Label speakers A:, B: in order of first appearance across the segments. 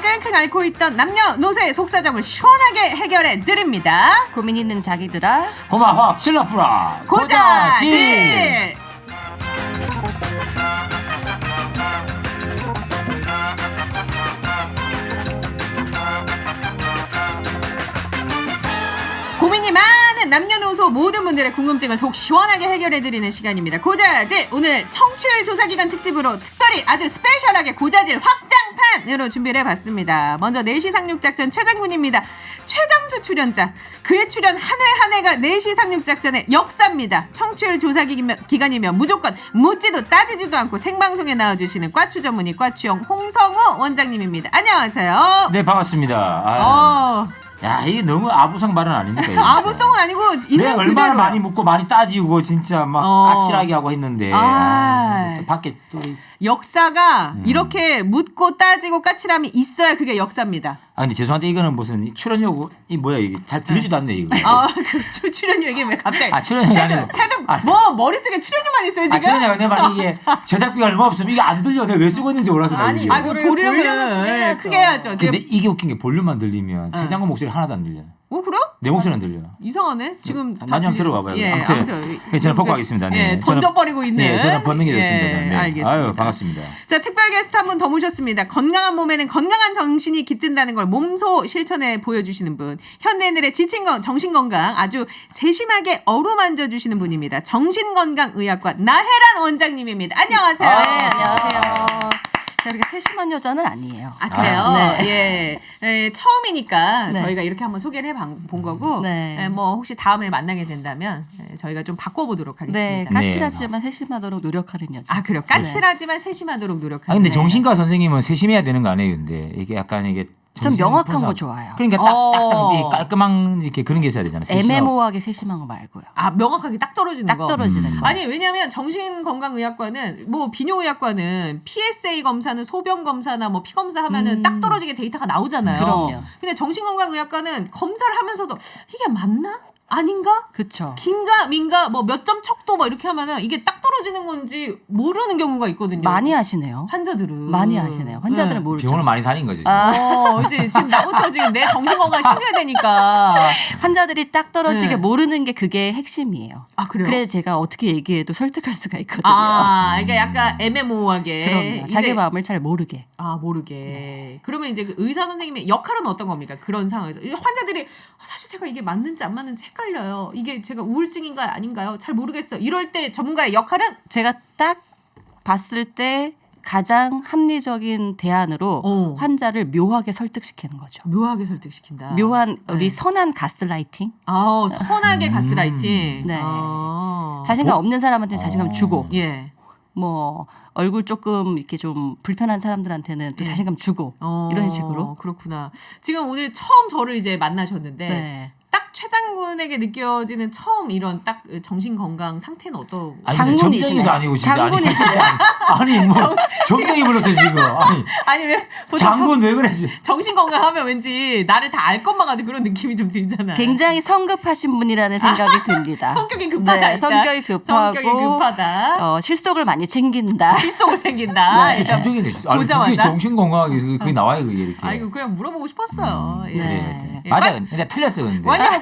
A: 끙끙 앓고 있던 남녀노소의 속사정을 시원하게 해결해 드립니다.
B: 고민 있는 자기들아
C: 고마 확 실러뿌라
A: 고자질. 고민이 많은 남녀노소 모든 분들의 궁금증을 속 시원하게 해결해드리는 시간입니다. 고자질. 오늘 청취율 조사기간 특집으로 특별히 아주 스페셜하게 고자질 확장판으로 준비를 해봤습니다. 먼저 4시 상륙작전 최장군입니다. 최장수 출연자. 그의 출연 한 회 한 회가 4시 상륙작전의 역사입니다. 청취율 조사기간이면 무조건 묻지도 따지지도 않고 생방송에 나와주시는 과추 전문의 과추형 홍성우 원장님입니다. 안녕하세요.
C: 네 반갑습니다. 야 이게 너무 아부성 발언 아닙니까? 이거
A: 아부성은 아니고 있는
C: 내가 얼마나
A: 그대로요.
C: 많이 묻고 많이 따지고 진짜 막 까칠하게 하고 했는데 또 밖에 또
A: 역사가 이렇게 묻고 따지고 까칠함이 있어야 그게 역사입니다.
C: 근데 죄송한데 이거는 무슨 출연료 이 뭐야 이게 잘 들리지도 않네 이거.
A: 그 출연료 이게 왜 갑자기?
C: 출연료가 아니고.
A: 뭐 머릿속에 출연료만 있어요 지금?
C: 출연료가 내 말이 이게 제작비가 얼마 없으면 이게 안 들려. 내가 왜 쓰고 있는지 몰라서 나 이게.
A: 그 볼륨을 크게 해야죠.
C: 근데 이게 웃긴 게 볼륨만 들리면 최장군 목소리 하나도 안 들려.
A: 그래요?
C: 내 목소리는 들려.
A: 이상하네. 지금
C: 나중에 한번 들어봐봐요.
A: 예,
C: 아무튼 저는 벗고하겠습니다. 네.
A: 던져버리고 있는.
C: 네, 저는 벗는 게 좋습니다. 네.
A: 알겠습니다.
C: 아유, 반갑습니다.
A: 자, 특별 게스트 한 분 더 모셨습니다. 건강한 몸에는 건강한 정신이 깃든다는 걸 몸소 실천해 보여주시는 분. 현대인들의 지친 정신건강 아주 세심하게 어루만져 주시는 분입니다. 정신건강의학과 나혜란 원장님입니다. 안녕하세요.
B: 네, 안녕하세요. 그렇게 세심한 여자는 아니에요.
A: 그래요?
B: 네.
A: 처음이니까
B: 네.
A: 저희가 이렇게 한번 소개를 해본 거고,
B: 네.
A: 뭐 혹시 다음에 만나게 된다면 저희가 좀 바꿔보도록
B: 네,
A: 하겠습니다.
B: 까칠하지만 세심하도록 노력하는 여자.
A: 그래요? 까칠하지만 세심하도록 노력하는.
C: 근데 정신과 선생님은 세심해야 되는 거 아니에요? 근데 이게 약간 이게
B: 전 명확한 거 좋아요.
C: 그러니까 딱딱딱 깔끔한 이렇게 그런 게 있어야 되잖아요.
B: 애매모호하게 세심한 거 말고요.
A: 명확하게 딱 떨어지는 거.
B: 딱 떨어지는 거.
A: 아니 왜냐하면 정신건강의학과는 뭐 비뇨의학과는 PSA 검사는 소변 검사나 뭐 피 검사 하면은 딱 떨어지게 데이터가 나오잖아요.
B: 그럼요.
A: 근데 정신건강의학과는 검사를 하면서도 이게 맞나? 아닌가?
B: 그쵸.
A: 긴가 민가 뭐 몇 점 척도 뭐 이렇게 하면은 이게 딱 떨어지는 건지 모르는 경우가 있거든요.
B: 많이 하시네요.
A: 환자들은
B: 많이 하시네요. 환자들은 모르죠.
C: 병원을 많이 다닌 거죠.
A: 이제 지금 나부터 지금 내 정신 건강 챙겨야 되니까.
B: 환자들이 딱 떨어지게
A: 네.
B: 모르는 게 그게 핵심이에요.
A: 그래요?
B: 그래서 제가 어떻게 얘기해도 설득할 수가 있거든요.
A: 이게 약간 애매모호하게.
B: 그럼요. 자기 마음을 잘 모르게.
A: 모르게. 네. 그러면 이제 그 의사 선생님의 역할은 어떤 겁니까? 그런 상황에서 환자들이 사실 제가 이게 맞는지 안 맞는지 헷갈려요. 이게 제가 우울증인가요, 아닌가요? 잘 모르겠어요. 이럴 때 전문가의 역할은
B: 제가 딱 봤을 때 가장 합리적인 대안으로 환자를 묘하게 설득시키는 거죠.
A: 묘하게 설득시킨다.
B: 묘한 우리 선한 가스라이팅.
A: 선하게 가스라이팅.
B: 네. 자신감 없는 사람한테는 자신감 주고.
A: 예.
B: 뭐 얼굴 조금 이렇게 좀 불편한 사람들한테는 또 자신감 주고 이런 식으로.
A: 그렇구나. 지금 오늘 처음 저를 이제 만나셨는데
B: 네.
A: 딱 최장군에게 느껴지는 처음 이런 딱 정신 건강 상태는 어떤?
B: 장군이시네.
C: 점쟁이도 아니고 진짜
B: 장군이시네.
C: 아니 뭐 점쟁이 불렀어 지금.
A: 아니 왜
C: 장군 왜 그래?
A: 정신 건강하면 왠지 나를 다 알 것만 같은 그런 느낌이 좀 들잖아요.
B: 굉장히 성급하신 분이라는 생각이 듭니다.
A: 성격이 급하다.
B: 네, 성격이 급하고 실속을 많이 챙긴다.
A: 실속을 챙긴다.
C: 네, 점쟁이네. 그게 정신 건강하게 그게 나와요 그게 이렇게.
A: 이거 그냥 물어보고 싶었어요.
C: 그래. 맞아. 근데 틀렸어 근데.
A: 왜냐면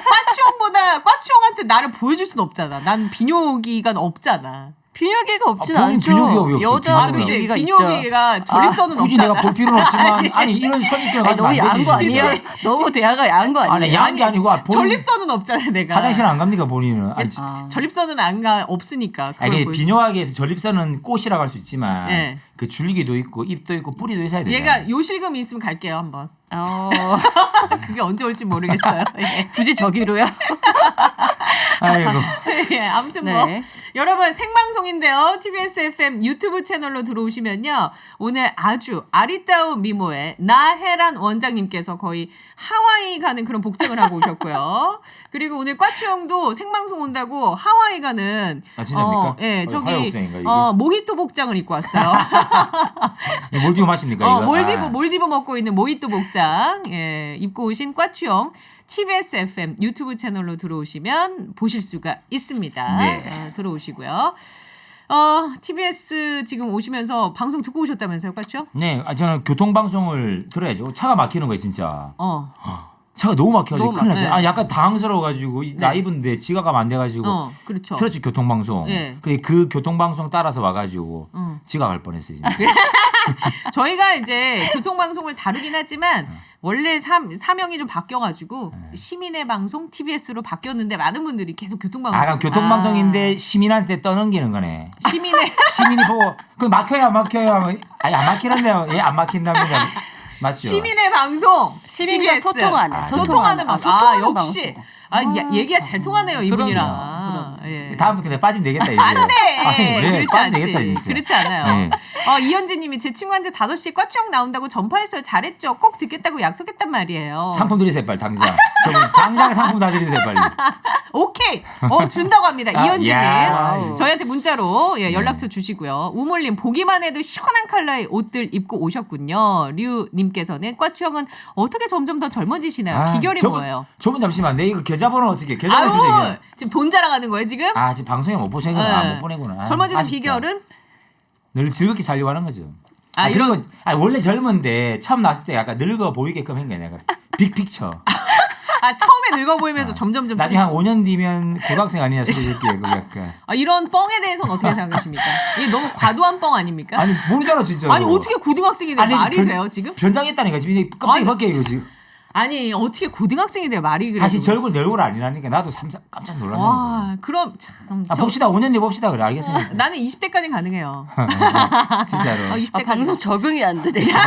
A: 과추형한테 나를 보여줄 순 없잖아. 난 비뇨기가 없잖아.
B: 비뇨기가 없진 않죠.
C: 비뇨기가
B: 여자도 비뇨기가 있죠.
A: 비뇨기가 전립선은
C: 굳이
A: 없잖아.
C: 내가 볼 필요는 없지만 아니 이런 선입견을 가지면
B: 너무
C: 안
B: 야한
C: 되지,
B: 거 아니에요?
C: 진짜.
B: 너무 대화가 야한 거 아니에요?
C: 아니 야한 게 아니고
A: 전립선은 없잖아 내가.
C: 화장실 안 갑니까 본인은?
A: 전립선은 안 가 없으니까.
C: 아니 비뇨학에서 전립선은 꽃이라고 할 수 있지만
A: 네.
C: 그 줄기도 있고 잎도 있고 뿌리도 있어야 돼요.
A: 얘가 요실금이 있으면 갈게요 한번. 그게 언제 올지 모르겠어요. 예.
B: 굳이 저기로요?
C: 아이고.
A: 예, 아무튼
B: 네.
A: 뭐 여러분 생방송인데요. TBS FM 유튜브 채널로 들어오시면요. 오늘 아주 아리따운 미모의 나혜란 원장님께서 거의 하와이 가는 그런 복장을 하고 오셨고요. 그리고 오늘 과추형도 생방송 온다고 하와이 가는
C: 진짜입니까?
A: 예, 저기
C: 하와이 복장인가, 이게?
A: 모히또 복장을 입고 왔어요.
C: 몰디브 마십니까 이거?
A: 몰디브 먹고 있는 모히또 복장 입고 오신 과추형 TBS FM 유튜브 채널로 들어오시면 보실 수가 있습니다.
C: 네.
A: 들어오시고요. TBS 지금 오시면서 방송 듣고 오셨다면서요, 그렇죠?
C: 네, 저는 교통방송을 들어야죠. 차가 막히는 거예요, 진짜. 차가 너무 막혀가지고 큰일 났어요.
A: 네.
C: 약간 당황스러워가지고 나이분데 지각하면 안 돼가지고
A: 그렇죠.
C: 트러치 교통방송.
A: 네.
C: 그 교통방송 따라서 와가지고 지각할 뻔했어요. 진짜.
A: 저희가 이제 교통방송을 다루긴 하지만 원래 사명이 좀 바뀌어가지고 시민의 방송 TBS로 바뀌었는데 많은 분들이 계속 교통방송.
C: 그럼 교통방송인데 시민한테 떠넘기는 거네. 시민이 보고 그 막혀요, 안 막혀요. 아니 안 막히는데요. 예, 안 막힌답니다. 맞죠?
A: 시민의 방송.
B: 시민과
A: TBS.
B: 소통하는
A: 소통하는 방송. 역시. 얘기가 잘 통하네요,
B: 그럼요.
A: 이분이랑. 예.
C: 다음부터 내가 빠지면 되겠다 이제.
A: 안 돼.
C: 왜?
A: 그렇지
C: 빠지면
A: 않지.
C: 되겠다 진짜.
A: 그렇지 않아요.
C: 네.
A: 이현진님이 제 친구한테 5시에 꽈추형 나온다고 전파했어요. 잘했죠. 꼭 듣겠다고 약속했단 말이에요.
C: 상품 드리세요 빨리 당장. 당장 상품 다 드리세요 빨리.
A: 오케이. 준다고 합니다. 이현진님.
C: 야.
A: 저희한테 문자로 연락처 주시고요. 우물님 보기만 해도 시원한 컬러의 옷들 입고 오셨군요. 류님께서는 꽈추형은 어떻게 점점 더 젊어지시나요? 비결이 뭐예요?
C: 저분 잠시만 내 이거 계좌번호 어떻게? 계좌번호 주세요.
A: 지금 돈 자랑하는 거예요 지금?
C: 지금 방송에 못 보시구나.
A: 네.
C: 못 보내구나.
A: 젊어지는
C: 아쉽다.
A: 비결은?
C: 늘 즐겁게 살려고 하는 거죠.
A: 이런
C: 원래 젊은데 처음 나왔을 때 약간 늙어 보이게끔 한 거야 내가. 빅픽처.
A: 처음에 늙어 보이면서 점점
C: 나중에 한 5년 뒤면 고등학생 아니냐 소리 들게요. 그 약간.
A: 이런 뻥에 대해서는 어떻게 생각하십니까? 이게 너무 과도한 뻥 아닙니까?
C: 아니 모르잖아 진짜.
A: 아니 어떻게 고등학생이 돼? 말이 돼요 지금?
C: 변장했다니까 지금 깜짝이 벗겨 이거 지금.
A: 아니 어떻게 고등학생이 돼요? 말이 그래.
C: 사실 절군 내 얼굴 아니라니까 나도 깜짝 놀랐네.
A: 와 그럼 참.
C: 봅시다 5년 뒤에 봅시다 그래 알겠습니다.
A: 나는 20대까지 가능해요.
C: 진짜로.
A: 20대까지.
B: 방송 적응이 안 되네 진짜.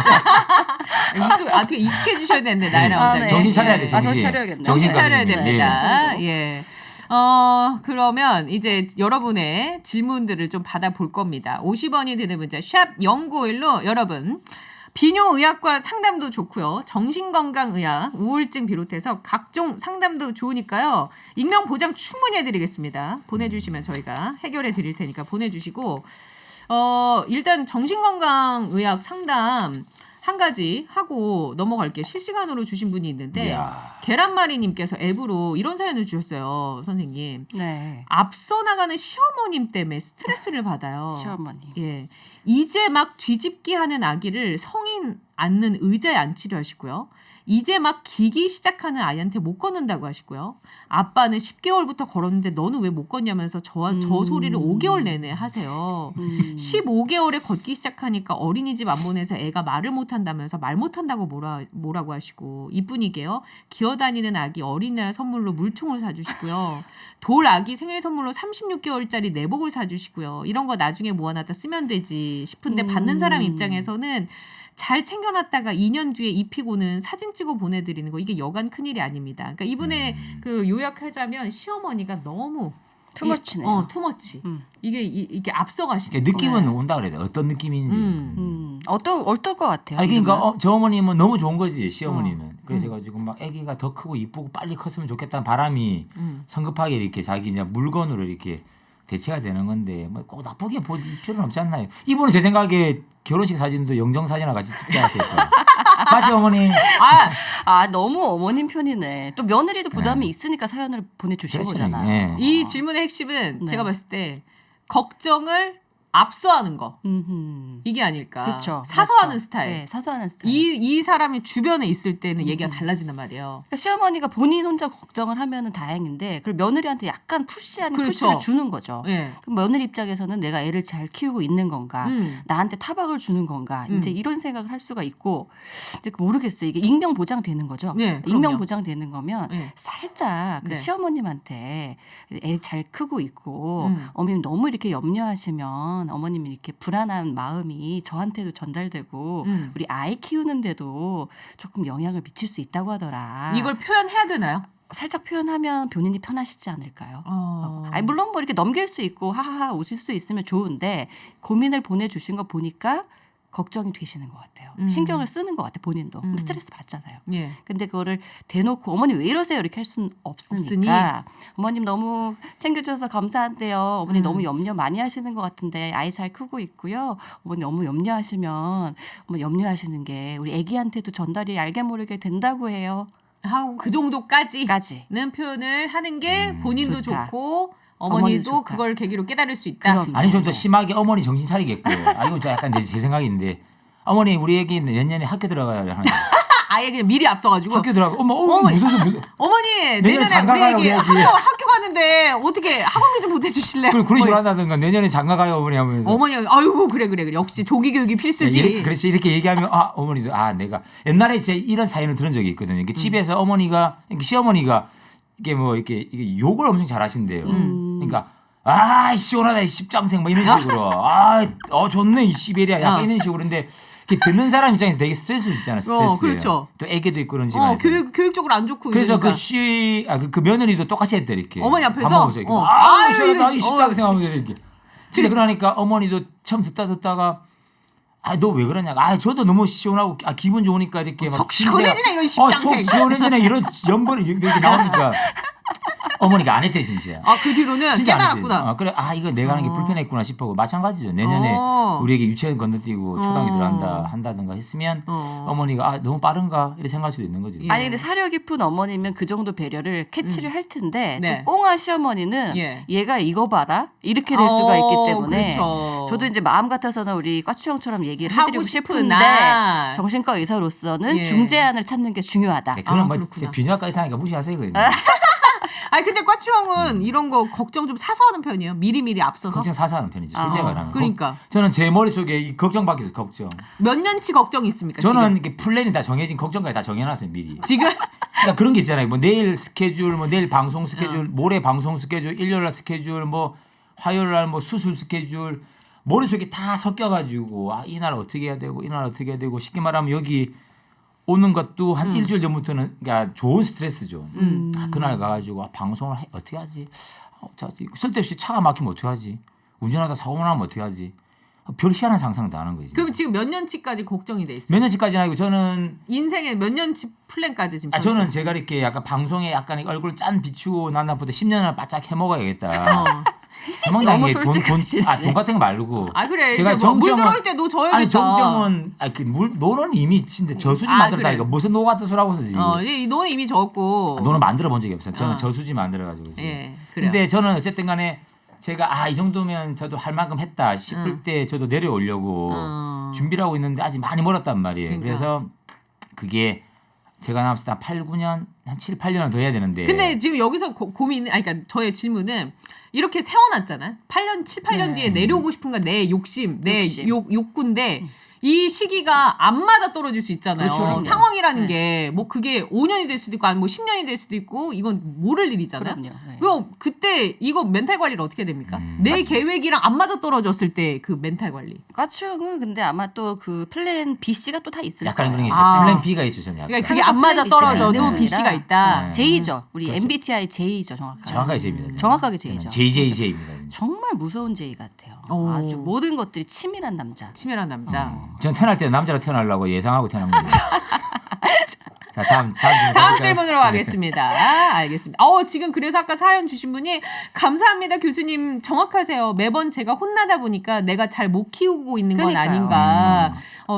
A: 어떻게 익숙해지셔야 되는데 나이랑 혼자.
C: 정신 차려야 돼 정신.
B: 정신 차려야겠네.
A: 정신 차려야
C: 차리는 게.
A: 됩니다. 예. 그러면 이제 여러분의 질문들을 좀 받아볼 겁니다. 50원이 드는 문자 샵 0951로 여러분 비뇨의학과 상담도 좋고요. 정신건강의학, 우울증 비롯해서 각종 상담도 좋으니까요. 익명 보장 충분히 해드리겠습니다. 보내주시면 저희가 해결해 드릴 테니까 보내주시고 일단 정신건강의학 상담 한 가지 하고 넘어갈게요. 실시간으로 주신 분이 있는데
C: 이야.
A: 계란말이님께서 앱으로 이런 사연을 주셨어요. 선생님.
B: 네.
A: 앞서 나가는 시어머님 때문에 스트레스를 받아요.
B: 시어머니.
A: 예. 이제 막 뒤집기 하는 아기를 성인 앉는 의자에 앉히려 하시고요. 이제 막 기기 시작하는 아이한테 못 걷는다고 하시고요. 아빠는 10개월부터 걸었는데 너는 왜 못 걷냐면서 저 소리를 5개월 내내 하세요. 15개월에 걷기 시작하니까 어린이집 안 보내서 애가 말을 못한다면서 말 못한다고 뭐라고 하시고 이뿐이게요. 기어다니는 아기 어린이날 선물로 물총을 사주시고요. 돌 아기 생일 선물로 36개월짜리 내복을 사주시고요. 이런 거 나중에 모아놨다 쓰면 되지 싶은데 받는 사람 입장에서는 잘 챙겨놨다가 2년 뒤에 입히고는 사진 찍어 보내드리는 거 이게 여간 큰일이 아닙니다. 그러니까 이분의 그 요약하자면 시어머니가 너무
B: 투머치네요.
A: 투머치. 이게 앞서가시는
C: 느낌은 온다 그래야 돼. 어떤 느낌인지.
B: 어떨 것 같아요?
C: 그러니까 저 어머님은 너무 좋은 거지 시어머니는. 그래가지고 막 아기가 더 크고 이쁘고 빨리 컸으면 좋겠다는 바람이 성급하게 이렇게 자기 이제 물건으로 이렇게 대체가 되는 건데 뭐 꼭 나쁘게 볼 필요는 없지 않나요? 이분은 제 생각에 결혼식 사진도 영정 사진이랑 같이 찍게 할 거예요. 맞지 어머니?
B: 너무 어머님 편이네. 또 며느리도 부담이 있으니까 사연을 보내주신 거잖아요.
C: 네.
A: 이 질문의 핵심은 제가 봤을 때 걱정을 압수하는 거 이게 아닐까.
B: 그렇죠.
A: 사서하는
B: 그렇죠.
A: 스타일.
B: 네, 사서하는 스타일.
A: 이 사람이 주변에 있을 때는 얘기가 달라진단 말이에요.
B: 그러니까 시어머니가 본인 혼자 걱정을 하면은 다행인데 그걸 며느리한테 약간 푸시 아닌
A: 그렇죠.
B: 푸시를 주는 거죠.
A: 네.
B: 그럼 며느리 입장에서는 내가 애를 잘 키우고 있는 건가, 나한테 타박을 주는 건가, 이제 이런 생각을 할 수가 있고 이제 모르겠어요. 이게 익명 보장되는 거죠.
A: 네,
B: 익명 보장되는 거면
A: 네.
B: 살짝 그
A: 네.
B: 시어머님한테 애 잘 크고 있고 어머님 너무 이렇게 염려하시면 어머님이 이렇게 불안한 마음이 저한테도 전달되고 우리 아이 키우는데도 조금 영향을 미칠 수 있다고 하더라.
A: 이걸 표현해야 되나요?
B: 살짝 표현하면 본인이 편하시지 않을까요? 아니 물론 뭐 이렇게 넘길 수 있고 하하하 웃을 수 있으면 좋은데 고민을 보내주신 거 보니까 걱정이 되시는 것 같아요. 신경을 쓰는 것 같아요. 본인도 스트레스 받잖아요.
A: 예.
B: 근데 그거를 대놓고 어머니 왜 이러세요 이렇게 할 수는 없으니까 어머님 너무 챙겨줘서 감사한데요. 어머니 너무 염려 많이 하시는 것 같은데 아이 잘 크고 있고요. 어머니 너무 염려하시면 어머니 염려하시는 게 우리 아기한테도 전달이 알게 모르게 된다고 해요.
A: 하고 그 정도까지는
B: 까지.
A: 표현을 하는 게 본인도
B: 좋다.
A: 좋고
B: 어머니도
A: 어머니도
B: 좋다.
A: 그걸 계기로 깨달을 수 있다.
B: 그럼.
C: 아니 좀 더 심하게 어머니 정신 차리겠고. 아 이건 약간 제 생각인데 어머니 우리 애기 내년에 학교 들어가야 하는.
A: 아예 그냥 미리 앞서가지고
C: 학교 들어가. 어머
A: 어머니.
C: 무슨
A: 어머니 내년에
C: 장가
A: 우리
C: 가라고
A: 애기
C: 해야지.
A: 학교 가는데 어떻게 학원비 좀 보태주실래요?
C: 그런 식으로 한다든가 내년에 장가 가요 어머니 하면서.
A: 어머니가 아이고 그래 역시 조기 교육이 필수지.
C: 그렇지 이렇게 얘기하면 아 어머니도 아 내가 옛날에 제 이런 사연을 들은 적이 있거든요. 이게 집에서 어머니가 시어머니가 이게 뭐 이게 욕을 엄청 잘하신대요. 그러니까 아 시원하다 이 십장생 뭐 이런 식으로 좋네 이 시베리아 약간 이런 식으로 근데 듣는 사람 입장에서 되게 스트레스 있잖아요. 스트레스.
A: 그렇죠.
C: 또 애기도 있고 그런 집안에서.
A: 교육적으로 안 좋고
C: 그래서
A: 이러니까.
C: 그 며느리도 똑같이 했대 이렇게.
A: 어머니 앞에서?
C: 밥 먹으면서 이렇게.
A: 아유,
C: 시원하다 이
A: 이러지.
C: 십장생 하면서 이렇게. 진짜 그러니까 어머니도 처음 듣다가 너 왜 그러냐? 저도 너무 시원하고 기분 좋으니까 이렇게 막
A: 속 시원해지네 이런 십장생.
C: 속 시원해지네 이런 연벌이 이렇게 나오니까 어머니가 안 했대 진짜.
A: 그 뒤로는
C: 진짜 안
A: 깨달았구나.
C: 했대. 그래 이거 내가 하는 게 불편했구나 싶고 마찬가지죠. 내년에 우리에게 유치원 건너뛰고 초등학교 한다든가 했으면 어머니가 너무 빠른가 이렇게 생각할 수도 있는 거죠.
A: 예.
B: 아니 근데 사려 깊은 어머니면 그 정도 배려를 캐치를 할 텐데
A: 네.
B: 또 꽁아 시어머니는
A: 예.
B: 얘가 이거 봐라 이렇게 될 수가 있기 때문에
A: 그렇죠.
B: 저도 이제 마음 같아서는 우리 꽈추형처럼 얘기를
A: 하고
B: 해드리고
A: 싶으나.
B: 싶은데 정신과 의사로서는
A: 예.
B: 중재안을 찾는 게 중요하다.
C: 네, 그런 뭐
A: 그렇구나.
C: 비뇨기과 의사니까 무시하세요 그냥.
A: 근데 꽈추형은 이런 거 걱정 좀 사서 하는 편이에요. 미리 앞서서.
C: 걱정 사서 하는 편이지 솔직히 말하면.
A: 그러니까.
C: 저는 제 머릿속에 이 걱정밖에 없어요. 걱정.
A: 몇 년치 걱정이 있습니까?
C: 저는 이렇게 플랜이 다 정해진 걱정까지 다 정해놨어요 미리.
A: 지금
C: 그러니까 그런 게 있잖아요. 뭐 내일 스케줄, 뭐 내일 방송 스케줄, 모레 방송 스케줄, 일요일날 스케줄, 뭐 화요일날 뭐 수술 스케줄 머릿속에 다 섞여가지고 이날 어떻게 해야 되고 이날 어떻게 해야 되고 쉽게 말하면 여기 오는 것도 한 일주일 전부터는 그러니까 좋은 스트레스죠. 그날 가가지고 방송을 어떻게 하지? 쓸데없이 차가 막히면 어떻게 하지? 운전하다 사고 나면 어떻게 하지? 별 희한한 상상도 하는 거지.
A: 그럼 지금 몇 년치까지 걱정이 돼 있어요?
C: 몇 년치까지는 아니고 저는
A: 인생의 몇 년치 플랜까지 지금
C: 저는
A: 쳤어요?
C: 제가 이렇게 약간 방송에 약간 얼굴 짠 비추고 난 날부터 10년을 바짝 해먹어야겠다. 해먹는
B: 너무
C: 게 돈
B: 솔직하시네.
C: 같은 거 말고.
A: 그래.
C: 제가
A: 물 들어올 때 너 져야겠다.
C: 아니 정정은 노는 이미 진짜 저수지 만들었다
A: 그래.
C: 이거 무슨 노 같은 소리 하고 쓰지.
A: 이제 너는 이미 졌고.
C: 노는 만들어 본 적이 없어요. 저는 저수지 만들어가지고.
A: 예, 그래요.
C: 근데 저는 어쨌든 간에 제가 이 정도면 저도 할 만큼 했다 싶을 때 저도 내려오려고 준비를 하고 있는데 아직 많이 멀었단 말이에요.
A: 그러니까.
C: 그래서 그게 제가 나왔을 때 한 8, 9년, 한 7, 8년은 더 해야 되는데.
A: 근데 지금 여기서 그러니까 저의 질문은 이렇게 세워놨잖아. 7, 8년 뒤에 내려오고 싶은 건 내 욕심, 내 욕구인데 이 시기가 안 맞아 떨어질 수 있잖아요.
C: 그렇죠.
A: 상황이라는 게 뭐 그게 5년이 될 수도 있고 아니 뭐 10년이 될 수도 있고 이건 모를 일이잖아요.
B: 그럼요. 네.
A: 그럼 그때 이거 멘탈 관리를 어떻게 됩니까? 내 계획이랑 안 맞아 떨어졌을 때 그 멘탈 관리.
B: 꽈추형은 근데 아마 또 그 플랜 B, C가 또 다 있을
C: 약간
B: 거예요.
C: 그런 게 있어요. 플랜 B가 있죠, 저는 약간.
A: 그러니까 그게 안 맞아
B: 플랜 B, C가
A: 떨어져도
B: 있는 게
A: BC가
B: 아니라
A: 있다.
B: J죠. 우리
C: 그렇죠.
B: MBTI J죠, 정확하게.
C: 정확하게 J입니다.
B: 정확하게 J죠.
C: JJJ입니다.
B: 정말 무서운 J 같아요.
A: 오.
B: 아주 모든 것들이 치밀한 남자.
A: 치밀한 남자.
C: 전 태어날 때 남자로 태어나려고 예상하고 태어난 겁니다. 자, 다음
A: 다음 질문으로 가겠습니다. 알겠습니다. 지금 그래서 아까 사연 주신 분이 감사합니다 교수님 정확하세요. 매번 제가 혼나다 보니까 내가 잘 못 키우고 있는 건
B: 그러니까요.
A: 아닌가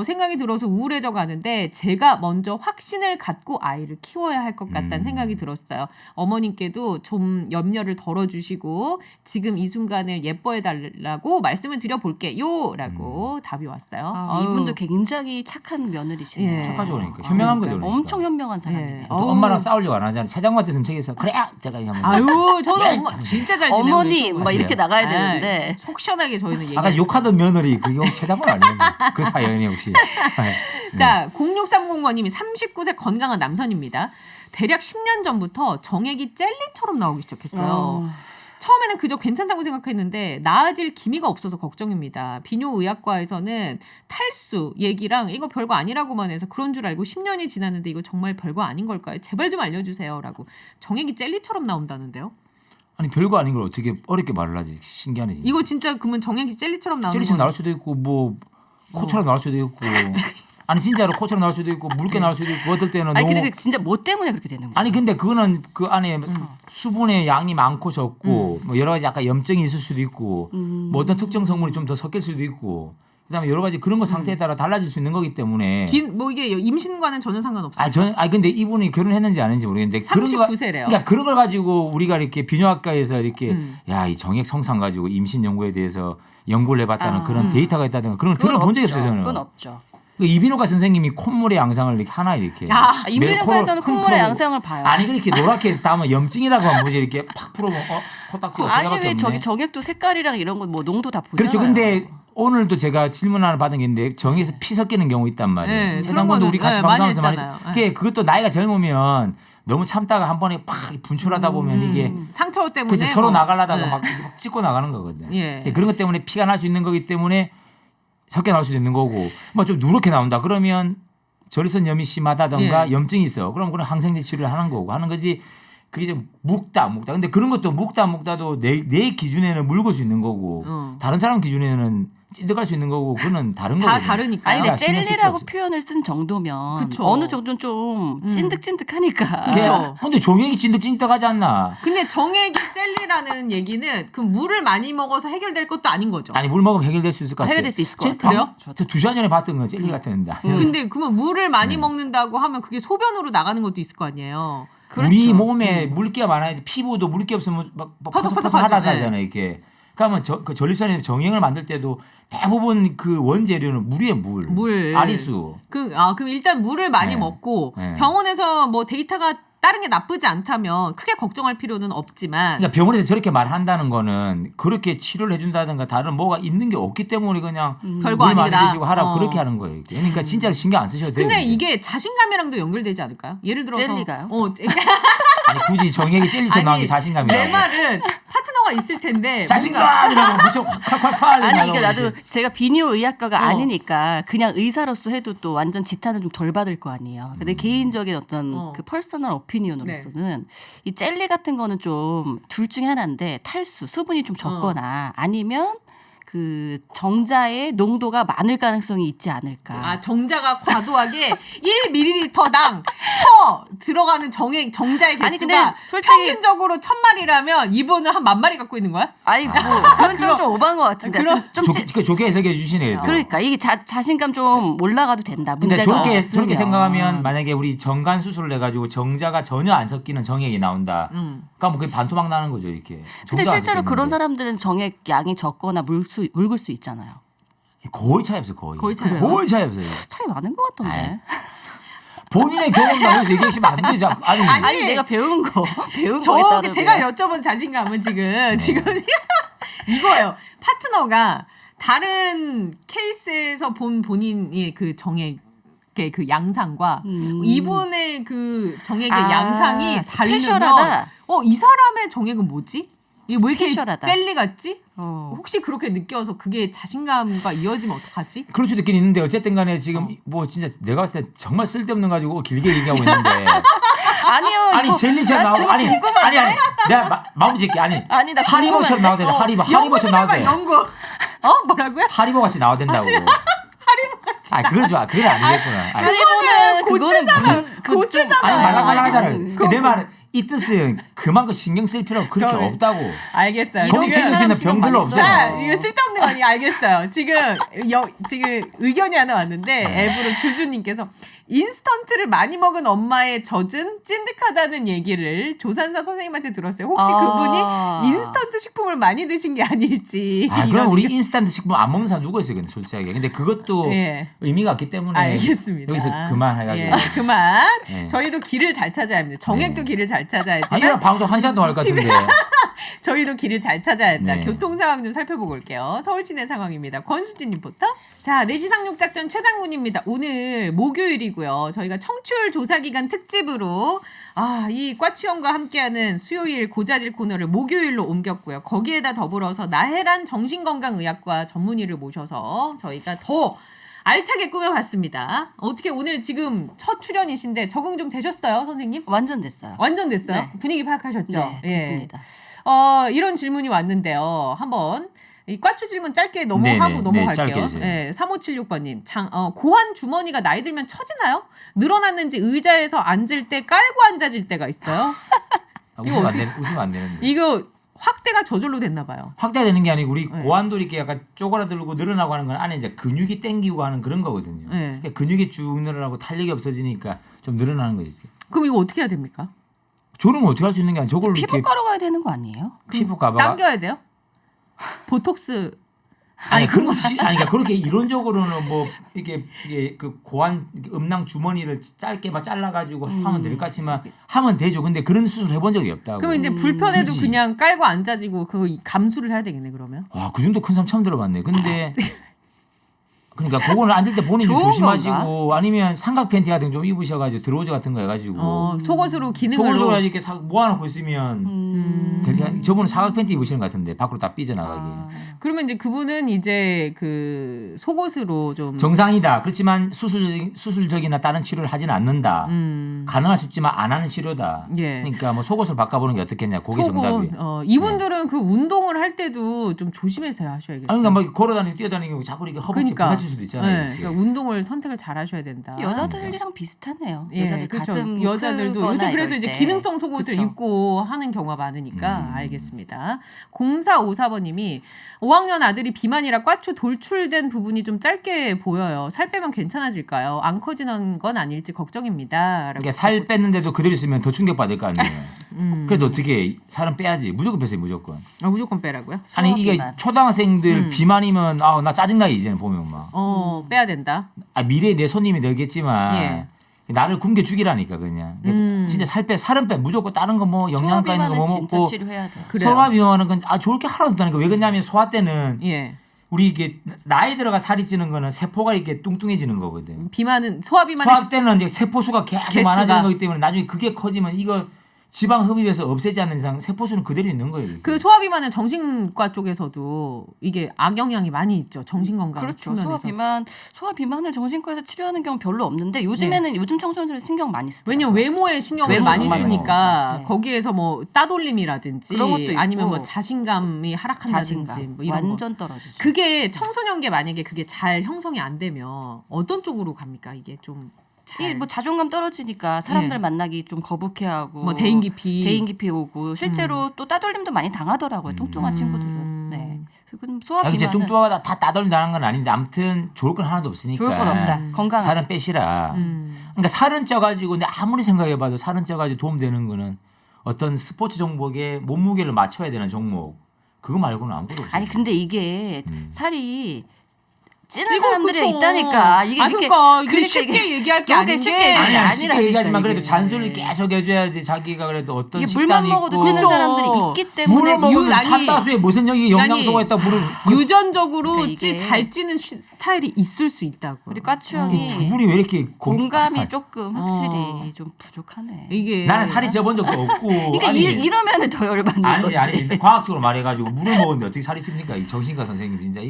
A: 생각이 들어서 우울해져 가는데 제가 먼저 확신을 갖고 아이를 키워야 할 것 같다는 생각이 들었어요. 어머님께도 좀 염려를 덜어주시고 지금 이 순간을 예뻐해 달라고 말씀을 드려볼게요 라고 답이 왔어요.
B: 이분도 굉장히 착한 며느리시네요.
A: 예.
C: 착하죠, 그러니까 현명한 거죠. 그러니까.
B: 엄청 현명한 사람이네요.
C: 또 엄마랑 싸우려고 안 하잖아요. 차장 같았으면 책에서 그래 제가 하면
A: 아유 저는 엄마 진짜 잘 지내고
B: 어머님 막
C: 맞아요.
B: 이렇게 나가야
A: 네.
B: 되는데
A: 속 시원하게 저희는 얘기.
C: 아까 욕하던 며느리 그게 최장은 아니에요. 그 사연이 혹시.
A: 자, 0630번님이 39세 건강한 남선입니다. 대략 10년 전부터 정액이 젤리처럼 나오기 시작했어요. 처음에는 그저 괜찮다고 생각했는데 나아질 기미가 없어서 걱정입니다. 비뇨의학과에서는 탈수 얘기랑 이거 별거 아니라고만 해서 그런 줄 알고 10년이 지났는데 이거 정말 별거 아닌 걸까요? 제발 좀 알려주세요. 라고. 정액이 젤리처럼 나온다는데요.
C: 아니 별거 아닌 걸 어떻게 어렵게 말을 하지. 신기하네. 진짜.
A: 이거 진짜 그러면 정액이 젤리처럼 나오는
C: 젤리처럼
A: 건
C: 나올 수도 있고 뭐 코처럼 나올 수도 있고 아니 진짜로 코처럼 나올 수도 있고 묽게 나올 수도 있고 어떨 때는
B: 아니
C: 너무
B: 근데 진짜 뭐 때문에 그렇게 되는 거예요?
C: 아니 근데 그거는 그 안에 수분의 양이 많고 적고 뭐 여러 가지 약간 염증이 있을 수도 있고 뭐 어떤 특정 성분이 좀 더 섞일 수도 있고 그다음에 여러 가지 그런 거 상태에 따라 달라질 수 있는 거기 때문에.
A: 뭐 이게 임신과는 전혀 상관없어요.
C: 근데 이분이 결혼했는지 안 했는지 모르겠는데
A: 39세래요.
C: 그러니까 그런 걸 가지고 우리가 이렇게 비뇨학과에서 이렇게 야, 이 정액 성상 가지고 임신 연구에 대해서 연구를 해봤다는 그런 데이터가 있다든가 그런 걸 들어본 적이 없어요, 저는.
B: 그건 없죠.
C: 그 이비인후과 선생님이 콧물의 양상을 이렇게 하나 이렇게.
B: 이비인후과에서는 콧물의 양상을 봐요.
C: 아니 그렇게 노랗게 담으면 염증이라고 하면 뭐지 이렇게 팍 풀어보면 코딱지가 세
B: 아니
C: 개밖에
B: 왜
C: 없네.
B: 저기 정액도 색깔이랑 이런 거 뭐 농도 다 보잖아요.
C: 그렇죠. 근데 오늘도 제가 질문 하나 받은 게 있는데 정액에서 피 섞이는 경우 있단 말이에요.
A: 네,
C: 재단권도 우리 같이
A: 많이
C: 방송하면서
A: 했잖아요.
C: 그게 그것도 나이가 젊으면 너무 참다가 한 번에 팍 분출하다 보면 이게
A: 상처 때문에
C: 그래서 서로
A: 뭐,
C: 나가려다가
A: 네.
C: 막 찍고 나가는 거거든요.
A: 예.
C: 그런 것 때문에 피가 날 수 있는 거기 때문에 섞여 나올 수도 있는 거고 뭐 좀 누렇게 나온다 그러면 전립선 염이 심하다던가
A: 예.
C: 염증이 있어. 그럼 그런 항생제 치료를 하는 거고 하는 거지. 그게 좀 묵다 안 묵다. 근데 그런 것도 묵다 안 묵다도 내 기준에는 묽을 수 있는 거고 다른 사람 기준에는 찐득할 수 있는 거고 그거는 다른 거고.
A: 다 다르니까.
B: 아니 근데
C: 신경 쓸
B: 젤리라고
C: 게
B: 표현을 쓴 정도면
A: 그쵸.
B: 어느 정도는 좀 찐득찐득하니까.
A: 그쵸.
C: 근데 종액이 찐득찐득하지 않나?
A: 근데 정액이 젤리라는 얘기는 그 물을 많이 먹어서 해결될 것도 아닌 거죠.
C: 아니 물 먹으면 해결될 수 있을 것 같아요.
B: 해결될 수 있을 것
A: 같아요.
C: 저 2시간 전에 봤던 거 젤리 같았는데.
A: 근데 그러면 물을 많이 먹는다고 하면 그게 소변으로 나가는 것도 있을 거 아니에요.
C: 우리 몸에 물기가 많아야지 피부도 물기 없으면 막
A: 퍼석퍼석하죠.
C: 하잖아요 이게. 그러면 그 전립선에 정액을 만들 때도 대부분 그 원재료는 물이에요 물. 아리수.
A: 그럼 일단 물을 많이
C: 네.
A: 먹고
C: 네.
A: 병원에서 뭐 데이터가 다른 게 나쁘지 않다면 크게 걱정할 필요는 없지만
C: 그러니까 병원에서 저렇게 말한다는 거는 그렇게 치료를 해준다든가 다른 뭐가 있는 게 없기 때문에 그냥
A: 별거
C: 물 많이
A: 아니다.
C: 드시고 하라고 그렇게 하는 거예요. 이렇게. 그러니까 진짜로 신경 안 쓰셔도 돼요.
A: 근데
C: 이게.
A: 이게 자신감이랑도 연결되지 않을까요? 예를 들어서
B: 젤리가요?
C: 아니 굳이 정액이 젤리처럼 나온 게 자신감이라고.
A: 내 말은 파트너가 있을 텐데
C: 자신감이라고 무척 콸콸콸.
B: 아니 이게 나도 제가 비뇨의학과가
A: 어.
B: 아니니까 그냥 의사로서 해도 또 완전 지탄을 좀 덜 받을 거 아니에요. 근데 개인적인 어떤 그 퍼스널 오피니언으로서는 이 젤리 같은 거는 좀 둘 중에 하나인데 탈수, 수분이 좀 적거나 아니면 그 정자의 농도가 많을 가능성이 있지 않을까.
A: 정자가 과도하게 1ml당 퍼 들어가는 정자의 개수가
B: 아니, 근데 솔직히-
A: 평균적으로 1000마리라면 이분은 한 10,000마리 갖고 있는 거야?
B: 아니 뭐 그건 좀 오버한 것 같은데. 좀
C: 좋게 해석해 주시네요.
B: 그러니까 이게 자신감 좀 올라가도 된다.
C: 근데
B: 문제가
C: 저렇게
B: 없으면.
C: 생각하면 만약에 우리 정관 수술을 해가지고 정자가 전혀 안 섞이는 정액이 나온다. 그러니까 뭐 그게 반토막 나는 거죠 이렇게.
B: 근데
C: 정도 안
B: 실제로 그런
C: 섞였는데.
B: 사람들은 정액 양이 적거나 묽을 수 있잖아요.
C: 거의 차이 없어요 거의.
A: 거의 차이 없어요?
C: 거의 차이 없어요.
B: 차이 많은 것 같던데.
C: 아이, 본인의 경험 나오면서 얘기하시면 안 되죠. 아니
B: 아니 내가 배운 거 배운 거에
A: 저
B: 따르면
A: 제가 여쭤본 자신감은
C: 네.
A: 지금 이거예요. 파트너가 다른 케이스에서 본 본인의 그 정액의 그 양상과 이분의 그 정액의 양상이 다르면
B: 스페셜하다.
A: 이 사람의 정액은 뭐지? 이게 왜 이렇게
B: 스페셜하다.
A: 젤리 같지? 혹시 그렇게 느껴서 그게 자신감과 이어지면 어떡하지?
C: 그럴 수도 있긴 있는데 어쨌든 간에 지금 뭐 진짜 내가 봤을 때 정말 쓸데없는 가지고 길게 얘기하고 있는데
B: 아니요.
C: 아니
B: 이거
C: 젤리처럼
B: 나
C: 나오고
B: 좀
C: 아니
B: 궁금한데?
C: 내가 마음 짓게 아니
B: 아니, 나
C: 하리보처럼
B: 궁금한데?
C: 나와야 돼 하리보처럼 나와야 돼
A: 연구. 뭐라고요?
C: 하리보 같이 나와야 된다고 아 그건 좋아 그건 아니겠구나 아니,
B: 하리보는
A: 고추잖아. 고추잖아.
C: 아니 말랑말랑하잖아
A: 그거
C: 내 말은 이 뜻은 그만큼 신경 쓸 필요가 그렇게
A: 그래.
C: 없다고
A: 알겠어요.
C: 거기 생길 수 있는 병들로 없어요
A: 자, 이거 쓸데없는 거 아니 알겠어요. 지금 의견이 하나 왔는데 앱으로 주주님께서 인스턴트를 많이 먹은 엄마의 젖은 찐득하다는 얘기를 조산사 선생님한테 들었어요. 혹시 그분이 인스턴트 식품을 많이 드신 게 아닐지.
C: 아
A: 이런
C: 그럼 우리
A: 의견.
C: 인스턴트 식품 안 먹는 사람 누가 있어요 근데 솔직하게 근데 그것도
A: 예.
C: 의미가 없기 때문에
A: 알겠습니다.
C: 여기서 그만해가지고
A: 예, 그만.
C: 예.
A: 저희도 길을 잘 찾아야 합니다. 정액도
C: 네.
A: 길을 잘 찾아야지만
C: 아니 이런 방송 1시간 동안 할 것 같은데
A: 저희도 길을 잘 찾아야 한다.
C: 네.
A: 교통 상황 좀 살펴보고 올게요. 서울 시내 상황입니다. 권수진 리포터. 자, 4시 상륙작전 최장군입니다. 오늘 목요일이고요. 저희가 청취율 조사 기간 특집으로 이 과추형과 함께하는 수요일 고자질 코너를 목요일로 옮겼고요. 거기에다 더불어서 나혜란 정신건강의학과 전문의를 모셔서 저희가 더 알차게 꾸며봤습니다. 어떻게 오늘 지금 첫 출연이신데 적응 좀 되셨어요, 선생님?
B: 완전 됐어요.
A: 완전 됐어요?
B: 네.
A: 분위기 파악하셨죠?
B: 네,
A: 예.
B: 됐습니다.
A: 이런 질문이 왔는데요. 한번 이 과추 질문 짧게 하고
C: 네네, 네,
A: 넘어갈게요.
C: 짧게 해주세요.
A: 네, 3576번님. 고환 주머니가 나이 들면 처지나요? 늘어났는지 의자에서 앉을 때 깔고 앉아질 때가 있어요.
C: 웃으면 안 되는데
A: 이거 확대가 저절로 됐나 봐요.
C: 확대되는 게 아니고 우리
A: 네.
C: 고환도 이렇게 약간 쪼그라들고 늘어나고 하는 건 안에 이제 근육이 땡기고 하는 그런 거거든요.
A: 네.
C: 그러니까 근육이 쭉 늘어나고 탄력이 없어지니까 좀 늘어나는 거지.
A: 그럼 이거 어떻게 해야 됩니까?
C: 저는 어떻게 할 수 있는 게 아니라 저걸 이렇게
B: 피부과로 가야 되는 거 아니에요?
C: 피부과가
A: 당겨야 돼요? 보톡스
C: 아니
A: 그런
C: 그런
A: 거
C: 아니 그러니까 그렇게 이론적으로는 뭐 이게 그 고환 음낭 주머니를 짧게 막 잘라가지고 하면 될 것 같지만 하면 되죠. 근데 그런 수술 해본 적이 없다고.
A: 그러면 이제 불편해도
C: 굳이.
A: 그냥 깔고 앉아지고 그거 감수를 해야 되겠네 그러면.
C: 와, 그 정도 큰 사람 처음 들어봤네. 근데 그러니까 그거는 앉을 때 본인이
B: 좋은
C: 조심하시고 아니면 삼각 팬티 같은 거 좀 입으셔가지고 드로우저 같은 거 해가지고
A: 속옷으로 기능으로.
C: 속으로 이렇게 모아놓고 있으면 되게 저분은 사각 팬티 입으시는 것 같은데 밖으로 다 삐져나가게.
A: 그러면 이제 그분은 이제 그 속옷으로 좀
C: 정상이다. 그렇지만 수술적이나 다른 치료를 하지는 않는다. 가능할 수 있지만 안 하는 치료다.
A: 예.
C: 그러니까 뭐 속옷을 바꿔보는 게 어떻겠냐. 그게 정답이.
A: 이분들은 그 운동을 할 때도 좀 조심해서 하셔야겠어요.
C: 아니, 그러니까 막 걸어다니고 뛰어다니고 자꾸 이렇게 허벅지 부딪힐 수도 있잖아요.
A: 네,
C: 이렇게.
A: 그러니까 운동을 선택을 잘 하셔야 된다.
B: 여자들이랑 비슷하네요.
A: 예,
B: 여자들
A: 그렇죠.
B: 가슴
A: 여자들도
B: 크거나
A: 요새 그래서
B: 이럴
A: 이제
B: 때.
A: 기능성 속옷을
B: 그쵸.
A: 입고 하는 경우가 많으니까 알겠습니다. 0454번님이 5학년 아들이 비만이라 꽈추 돌출된 부분이 좀 짧게 보여요. 살 빼면 괜찮아질까요? 안 커지는 건 아닐지 걱정입니다. 라고
C: 그러니까 살 뺐는데도 그대로 있으면 더 충격 받을 거 아니에요. 그래도 어떻게 살은 빼야지. 무조건 빼세요. 무조건.
A: 무조건 빼라고요?
C: 아니 이게
B: 비만.
C: 초등학생들 비만이면 나 짜증나 이제는 보면 막.
A: 빼야 된다.
C: 미래에 내 손님이 되겠지만
A: 예.
C: 나를 굶겨 죽이라니까 그냥. 진짜 살은 빼. 무조건 다른 거 뭐 영양가 있는 거
B: 소화비만은
C: 뭐
B: 진짜
C: 먹고.
B: 치료해야 돼요.
A: 그래요.
C: 소화 비만은 좋을 게 하나도 없다니까. 왜 그러냐면 소화 때는
A: 예.
C: 우리 이게 나이 들어가 살이 찌는 거는 세포가 이렇게 뚱뚱해지는 거거든.
A: 비만은 소화 비만의
C: 소화 때는 이제 세포 수가 계속
A: 개수가.
C: 많아지는 거기 때문에 나중에 그게 커지면 이거 지방 흡입해서 없애지 않는 이상 세포 수는 그대로 있는 거예요. 이렇게.
A: 그 소화 비만은 정신과 쪽에서도 이게 악영향이 많이 있죠. 정신 건강
B: 그렇죠.
A: 측면에서.
B: 소화 비만을 정신과에서 치료하는 경우 별로 없는데 요즘에는 요즘 청소년들은 신경 많이 쓰더라고요.
A: 왜냐면 외모에 신경을
B: 외모
A: 많이
B: 정말
A: 쓰니까
B: 많이 쓰니까. 네.
A: 거기에서 뭐 따돌림이라든지
B: 그런 것도 있고.
A: 아니면 뭐 자신감이 하락한다든지
B: 자신감
A: 뭐 이런 거.
B: 완전 떨어지죠.
A: 그게 청소년기 만약에 그게 잘 형성이 안 되면 어떤 쪽으로 갑니까? 이게 좀
B: 이게 뭐 자존감 떨어지니까 사람들
A: 네.
B: 만나기 좀 거북해하고
A: 뭐 대인 기피
B: 오고 실제로 또 따돌림도 많이 당하더라고요. 뚱뚱한 친구들은. 네. 그건 소화
C: 이제
B: 비만은
C: 뚱뚱하다 다 따돌린다는 건 아닌데 아무튼 좋을 건 하나도 없으니까.
B: 좋을 건 없다. 건강한.
C: 살은 빼시라. 그러니까 살은 쪄가지고 근데 아무리 생각해봐도 살은 쪄가지고 도움되는 거는 어떤 스포츠 종목에 몸무게를 맞춰야 되는 종목 그거 말고는 아무것도 없어요.
B: 아니 근데 이게 살이 찌는
A: 찌고
B: 사람들이
A: 그쵸.
B: 있다니까. 이게 이렇게
A: 그러니까 이게
B: 그러니까
A: 쉽게 얘기할 게
B: 그렇게
A: 아닌
B: 쉽게
A: 게
B: 얘기할 게
C: 아니 쉽게
B: 아니라니까,
C: 얘기하지만 그래도
B: 이게.
C: 잔소리를 계속 해줘야지 자기가 그래도 어떤
B: 이게
C: 식단이
B: 물만 먹어도
C: 있고
B: 찌는 사람들이 있기 때문에
C: 물을 먹으면
A: 아니,
C: 산다수에 무슨 여기 영양소가
A: 아니,
C: 있다 물을
A: 유전적으로
B: 그러니까 이게
A: 잘 찌는 스타일이 있을 수 있다고.
B: 우리 까추 형이
C: 두 분이 왜 이렇게
B: 공감이 조금 확실히 좀 부족하네.
A: 이게
C: 나는 살이 쪄본 적도 없고
B: 그러니까
C: 아니,
B: 이러면은 더 열받는 거지.
C: 아니 근데 과학적으로 말해가지고 물을 먹었는데 어떻게 살이 찝니까 이 정신과 선생님 진짜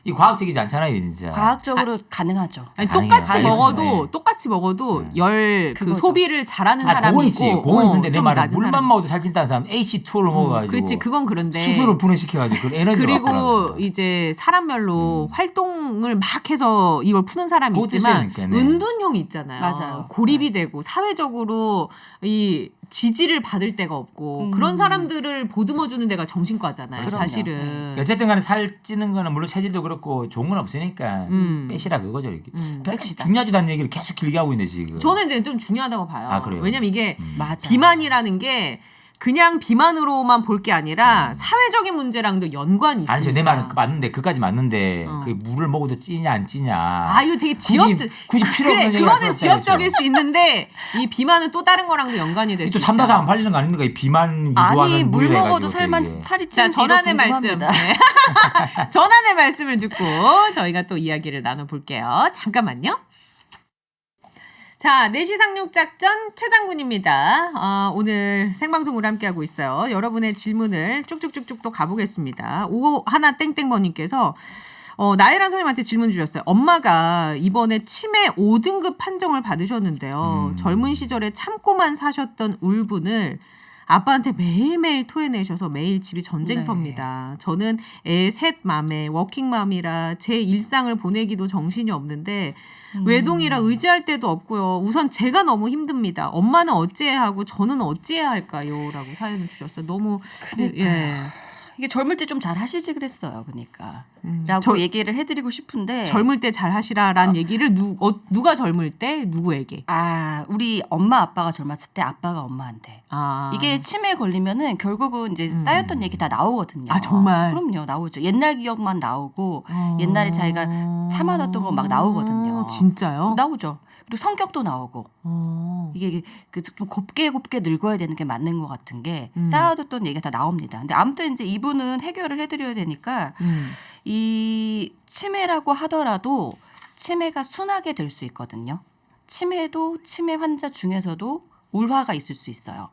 C: 이 과학적이지 않잖아요 진짜.
B: 과학적으로 가능하죠.
A: 아니,
C: 가능해요.
A: 똑같이 먹어도 열 그
B: 그거죠.
A: 소비를 잘하는
C: 아,
A: 사람이
C: 그건 있지.
A: 있고
C: 그건 있는데 내
A: 좀
C: 말은
A: 낮은
C: 물만
A: 사람.
C: 먹어도 살찐다는 사람 H2를 먹어가지고
A: 그렇지 그건 그런데
C: 수소를 분해시켜가지고 그 에너지가
A: 그리고 이제 사람별로 활동을 막 해서 이걸 푸는 사람이
C: 그것도
A: 있지만
C: 있으니까, 네.
A: 은둔형이 있잖아요.
B: 맞아요.
A: 고립이 되고 사회적으로 이 지지를 받을 데가 없고 그런 사람들을 보듬어 주는 데가 정신과잖아요.
B: 그럼요.
A: 사실은.
C: 어쨌든 간에 살 찌는 거는 물론 체질도 그렇고 좋은 건 없으니까 빼시라 그거죠 이렇게.
B: 뺍시다.
C: 중요하지도 않은 얘기를 계속 길게 하고 있는데 지금.
A: 저는 이제 좀 중요하다고 봐요.
C: 아, 그래요?
A: 왜냐면 이게
B: 맞아.
A: 비만이라는 게 그냥 비만으로만 볼 게 아니라 사회적인 문제랑도 연관이 있으니까.
C: 아니죠 내 말은 맞는데 그까지 맞는데
A: 어.
C: 그 물을 먹어도 찌냐 안 찌냐.
A: 아 이거 되게 굳이 필요
C: 없는
A: 그래
C: 얘기가
A: 그거는
C: 필요
A: 지엽적일
C: 없다
A: 수 있는데 이 비만은 또 다른 거랑도 연관이 될 수
C: 또
A: 있다.
C: 삼다사 안 팔리는 거 아닙니까? 이 비만 유도하는
B: 아니 물
C: 물이라
B: 먹어도
C: 해가지고 또 이게.
B: 살이
A: 자
B: 찌는지
A: 전환의 말씀
B: 궁금합니다.
A: 네. 전환의 말씀을 듣고 저희가 또 이야기를 나눠볼게요. 잠깐만요. 자, 4시 상륙작전 최장군입니다. 오늘 생방송으로 함께하고 있어요. 여러분의 질문을 쭉쭉쭉쭉 또 가보겠습니다. 51땡땡번님께서 나혜란 선생님한테 질문 주셨어요. 엄마가 이번에 치매 5등급 판정을 받으셨는데요. 젊은 시절에 참고만 사셨던 울분을 아빠한테 매일매일 토해내셔서 매일 집이 전쟁터입니다. 저는 애 셋 맘에 워킹맘이라 제 일상을 보내기도 정신이 없는데 외동이라 의지할 데도 없고요. 우선 제가 너무 힘듭니다. 엄마는 어찌해야 하고 저는 어찌해야 할까요? 라고 사연을 주셨어요. 너무 예.
B: 이게 젊을 때 좀 잘 하시지 그랬어요. 그러니까. 라고 얘기를 해드리고 싶은데
A: 젊을 때 잘 하시라라는 얘기를 누가 젊을 때 누구에게?
B: 우리 엄마 아빠가 젊었을 때 아빠가 엄마한테 이게 치매에 걸리면은 결국은 이제 쌓였던 얘기 다 나오거든요.
A: 아 정말?
B: 그럼요, 나오죠. 옛날 기억만 나오고 옛날에 자기가 참아놨던 거 막 나오거든요.
A: 진짜요?
B: 나오죠. 그리고 성격도 나오고 이게 좀 곱게 늙어야 되는 게 맞는 것 같은 게 쌓아뒀던 얘기가 다 나옵니다. 근데 아무튼 이제 이분은 해결을 해드려야 되니까 이 치매라고 하더라도 치매가 순하게 될 수 있거든요. 치매도 치매 환자 중에서도 울화가 있을 수 있어요.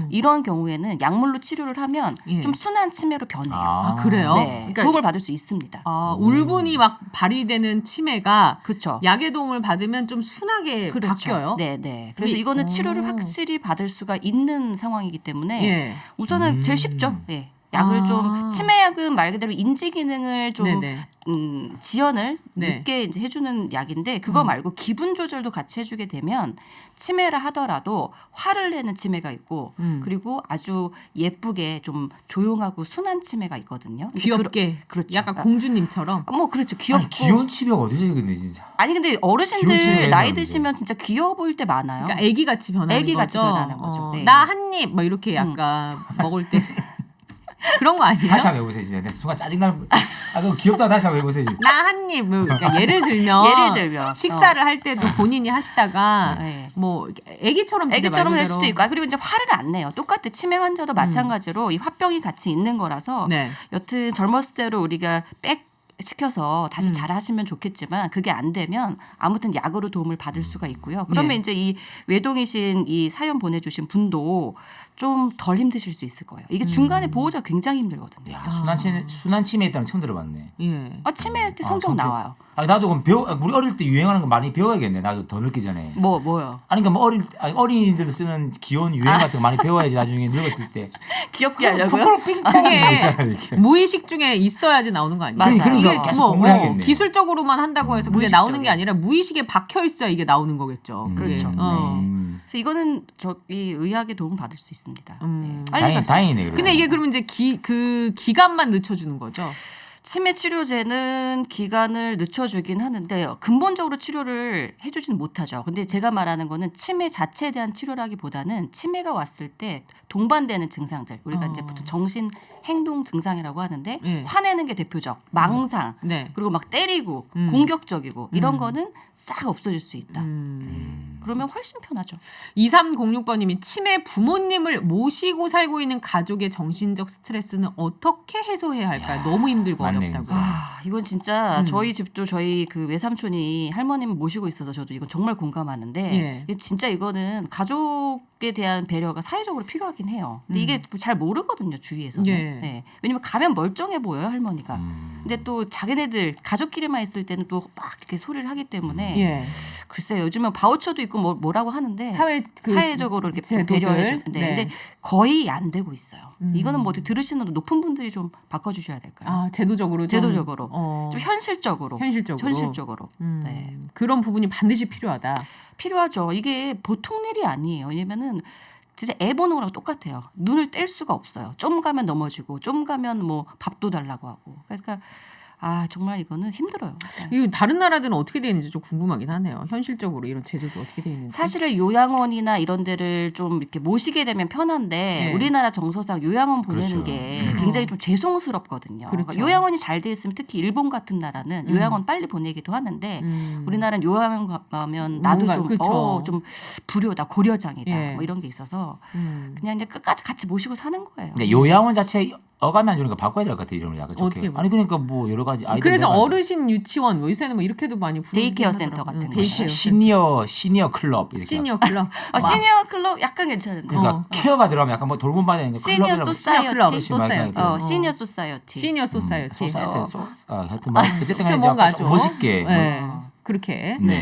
B: 이런 경우에는 약물로 치료를 하면
A: 예.
B: 좀 순한 치매로 변해요.
A: 아 그래요?
B: 네,
A: 그러니까
B: 도움을 받을 수 있습니다.
A: 울분이 막 발휘되는 치매가
B: 그렇죠.
A: 약의 도움을 받으면 좀 순하게 바뀌어요.
B: 네. 그래서 이거는 치료를 확실히 받을 수가 있는 상황이기 때문에
A: 예.
B: 우선은 제일 쉽죠. 예. 약을 좀 치매약은 말 그대로 인지 기능을 좀
A: 네네.
B: 지연을
A: 네.
B: 늦게 이제 해주는 약인데 그거 말고 기분 조절도 같이 해주게 되면 치매라 하더라도 화를 내는 치매가 있고 그리고 아주 예쁘게 좀 조용하고 순한 치매가 있거든요.
A: 귀엽게.
B: 그렇죠.
A: 약간 공주님처럼.
B: 뭐 그렇죠. 귀엽고.
C: 아니, 귀여운 치매가 어디서 근데 진짜.
B: 아니 근데
C: 귀여운
B: 어르신들
C: 치매가
B: 나이
C: 있는데.
B: 드시면 진짜 귀여워 보일 때 많아요.
A: 그러니까 애기 같이 변하는
B: 애기 같이
A: 거죠.
B: 변하는 거죠. 네.
A: 나 한 입 막 이렇게 약간 먹을 때 그런 거 아니에요?
C: 다시 한번 해보세요 진짜. 내 순간 짜증날. 그럼 귀엽다 다시 한번 해보세요 진짜.
A: 나 한 입. 그러니까 예를 들면 식사를 할 때도 본인이 하시다가
B: 네.
A: 뭐 애기처럼 진짜
B: 애기처럼
A: 말
B: 할
A: 그대로.
B: 수도 있고 그리고 이제 화를 안 내요. 똑같아 치매 환자도 마찬가지로 이 화병이 같이 있는 거라서
A: 네.
B: 여튼 젊었을 때로 우리가 백 시켜서 다시 잘하시면 좋겠지만 그게 안 되면 아무튼 약으로 도움을 받을 수가 있고요. 그러면
A: 네.
B: 이제 이 외동이신 이 사연 보내주신 분도 좀 덜 힘드실 수 있을 거예요. 이게 중간에 보호자 굉장히 힘들거든요.
C: 야, 순한 치매 있다는 처음 들어봤네.
A: 예.
B: 치매할 때 성격 나와요.
C: 나도 그럼 우리 어릴 때 유행하는 거 많이 배워야겠네. 나도 더 늙기 전에.
B: 뭐요?
C: 아니 그러니까 뭐 어린이들 쓰는 귀여운 유행 같은 거 많이 배워야지 나중에 늙었을 때.
B: 귀엽게 하려고요?
A: 그게 무의식 중에 있어야지 나오는 거 아니에요?
B: 맞아요.
C: 그러니까
A: 이게
C: 계속 공부해야겠네.
A: 기술적으로만 한다고 해서 그게
B: 무의식적인.
A: 나오는 게 아니라 무의식에 박혀 있어야 이게 나오는 거겠죠. 그게.
B: 그렇죠.
A: 어.
B: 그래서 이거는 저기 의학의 도움 받을 수 있습니다. 네. 빨리
C: 다행이네.
B: 가세요.
C: 다행이네.
A: 근데 이게 그러면 이제 그 기간만 늦춰주는 거죠.
B: 치매 치료제는 기간을 늦춰주긴 하는데 근본적으로 치료를 해주지는 못하죠. 근데 제가 말하는 거는 치매 자체에 대한 치료라기보다는 치매가 왔을 때 동반되는 증상들 우리가 이제 보통 정신 행동 증상이라고 하는데
A: 네.
B: 화내는 게 대표적, 망상,
A: 네.
B: 그리고 막 때리고 공격적이고 이런 거는 싹 없어질 수 있다. 그러면 훨씬 편하죠.
A: 2306번님이 치매 부모님을 모시고 살고 있는 가족의 정신적 스트레스는 어떻게 해소해야 할까요? 너무 힘들고
C: 맞네,
A: 어렵다고.
C: 진짜.
B: 이건 진짜 저희 집도 저희 그 외삼촌이 할머님을 모시고 있어서 저도 이건 정말 공감하는데
A: 예.
B: 이게 진짜 이거는 가족에 대한 배려가 사회적으로 필요하긴 해요. 근데 이게 잘 모르거든요 주위에서는.
A: 예.
B: 네. 왜냐면 가면 멀쩡해 보여요 할머니가. 근데 또 자기네들 가족끼리만 있을 때는 또 막 이렇게 소리를 하기 때문에
A: 예.
B: 글쎄요 요즘은 바우처도 있고 뭐라고 하는데 사회적으로 이렇게 좀
A: 제도들?
B: 배려해 주는데
A: 네.
B: 근데 거의 안 되고 있어요. 이거는 뭐 어떻게 들으시는 높은 분들이 좀 바꿔주셔야 될까요?
A: 아 제도적으로
B: 제도적으로 좀 현실적으로
A: 현실적으로.
B: 네.
A: 그런 부분이 반드시 필요하다.
B: 필요하죠. 이게 보통 일이 아니에요. 왜냐면은 진짜 애 보는 거랑 똑같아요. 눈을 뗄 수가 없어요. 좀 가면 넘어지고 좀 가면 뭐 밥도 달라고 하고 그러니까 정말 이거는 힘들어요. 네.
A: 이거 다른 나라들은 어떻게 되어 있는지 좀 궁금하긴 하네요. 현실적으로 이런 제도도 어떻게 되어 있는지.
B: 사실은 요양원이나 이런 데를 좀 이렇게 모시게 되면 편한데
A: 네.
B: 우리나라 정서상 요양원 보내는
C: 그렇죠.
B: 게 굉장히 좀 죄송스럽거든요.
A: 그렇죠.
B: 그러니까 요양원이 잘 돼 있으면 특히 일본 같은 나라는 요양원 빨리 보내기도 하는데 우리나라는 요양원 가면 나도
A: 뭔가,
B: 좀,
A: 그쵸.
B: 좀 불효다 고려장이다
A: 예.
B: 뭐 이런 게 있어서 그냥 이제 끝까지 같이 모시고 사는 거예요.
C: 근데 요양원 자체 어감이 안 좋으니까 바꿔야 될 것 같아 이름을 약간
A: 어떻게
C: 좋게. 아니 그러니까 뭐 여러 가지 아이들
A: 그래서
C: 내가
A: 어르신 유치원 뭐 요새는 뭐 이렇게도 많이 부르긴
B: 데이케어
A: 하더라고요.
B: 센터 같은 거.
A: 데이케어
C: 시니어 클럽 이렇게.
A: 시니어 클럽.
B: 시니어 클럽 약간 괜찮은데.
C: 그러니까 케어가 들어가면 약간 뭐 돌봄 받는 거
B: 시니어
C: 클럽이라고
B: 소사이어티.
C: 시니어
B: 시니어 소사이어티.
A: 시니어 소사이어티.
C: 하여튼 뭐 어쨌든
A: 또
C: 간에
A: 뭔가
C: 좀
A: 좀
C: 멋있게
A: 네. 그렇게.
C: 네.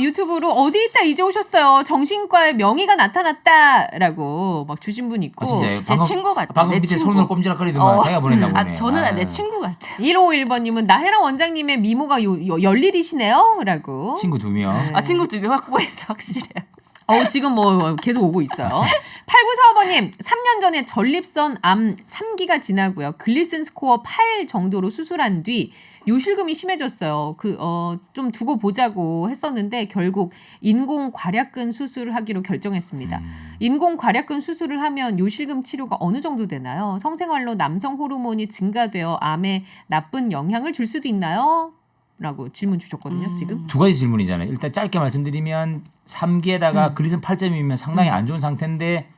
A: 유튜브로 어디 있다 이제 오셨어요. 정신과에 명의가 나타났다라고 막 주신 분 있고.
C: 진짜요?
B: 제 친구 같아.
C: 방금
B: 내
C: 밑에
B: 친구.
C: 손으로 꼼지락거리더만 자기가 보냈나 보네.
B: 저는 내 친구 같아.
A: 1551번님은 나혜랑 원장님의 미모가 열일이시네요? 라고.
C: 친구 2명.
B: 친구 2명 확보했어. 확실해요.
A: 지금 뭐 계속 오고 있어요. 8945번님, 3년 전에 전립선 암 3기가 지나고요. 글리슨 스코어 8 정도로 수술한 뒤 요실금이 심해졌어요. 좀 두고 보자고 했었는데 결국 인공 괄약근 수술을 하기로 결정했습니다. 인공 괄약근 수술을 하면 요실금 치료가 어느 정도 되나요? 성생활로 남성 호르몬이 증가되어 암에 나쁜 영향을 줄 수도 있나요? 라고 질문 주셨거든요. 지금.
C: 두 가지 질문이잖아요. 일단 짧게 말씀드리면 3기에다가 글리슨 8점이면 상당히 안 좋은 상태인데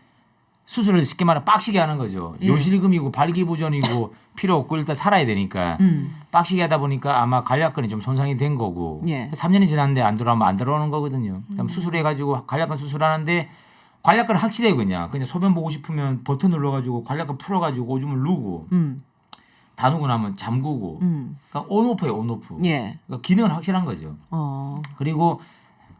C: 수술을 쉽게 말하면 빡시게 하는 거죠. 요실금이고 발기부전이고 필요 없고 일단 살아야 되니까 빡시게 하다 보니까 아마 관략근이 좀 손상이 된 거고 3년이 지났는데 안 들어오면 안 들어오는 거거든요. 그다음 수술해가지고 관략근 수술하는데 관략근은 확실해 그냥 소변 보고 싶으면 버튼 눌러가지고 관략근 풀어가지고 오줌을 누고 다 누고 나면 잠그고 그러니까 온오프예요 온오프. 그러니까 기능은 확실한 거죠. 그리고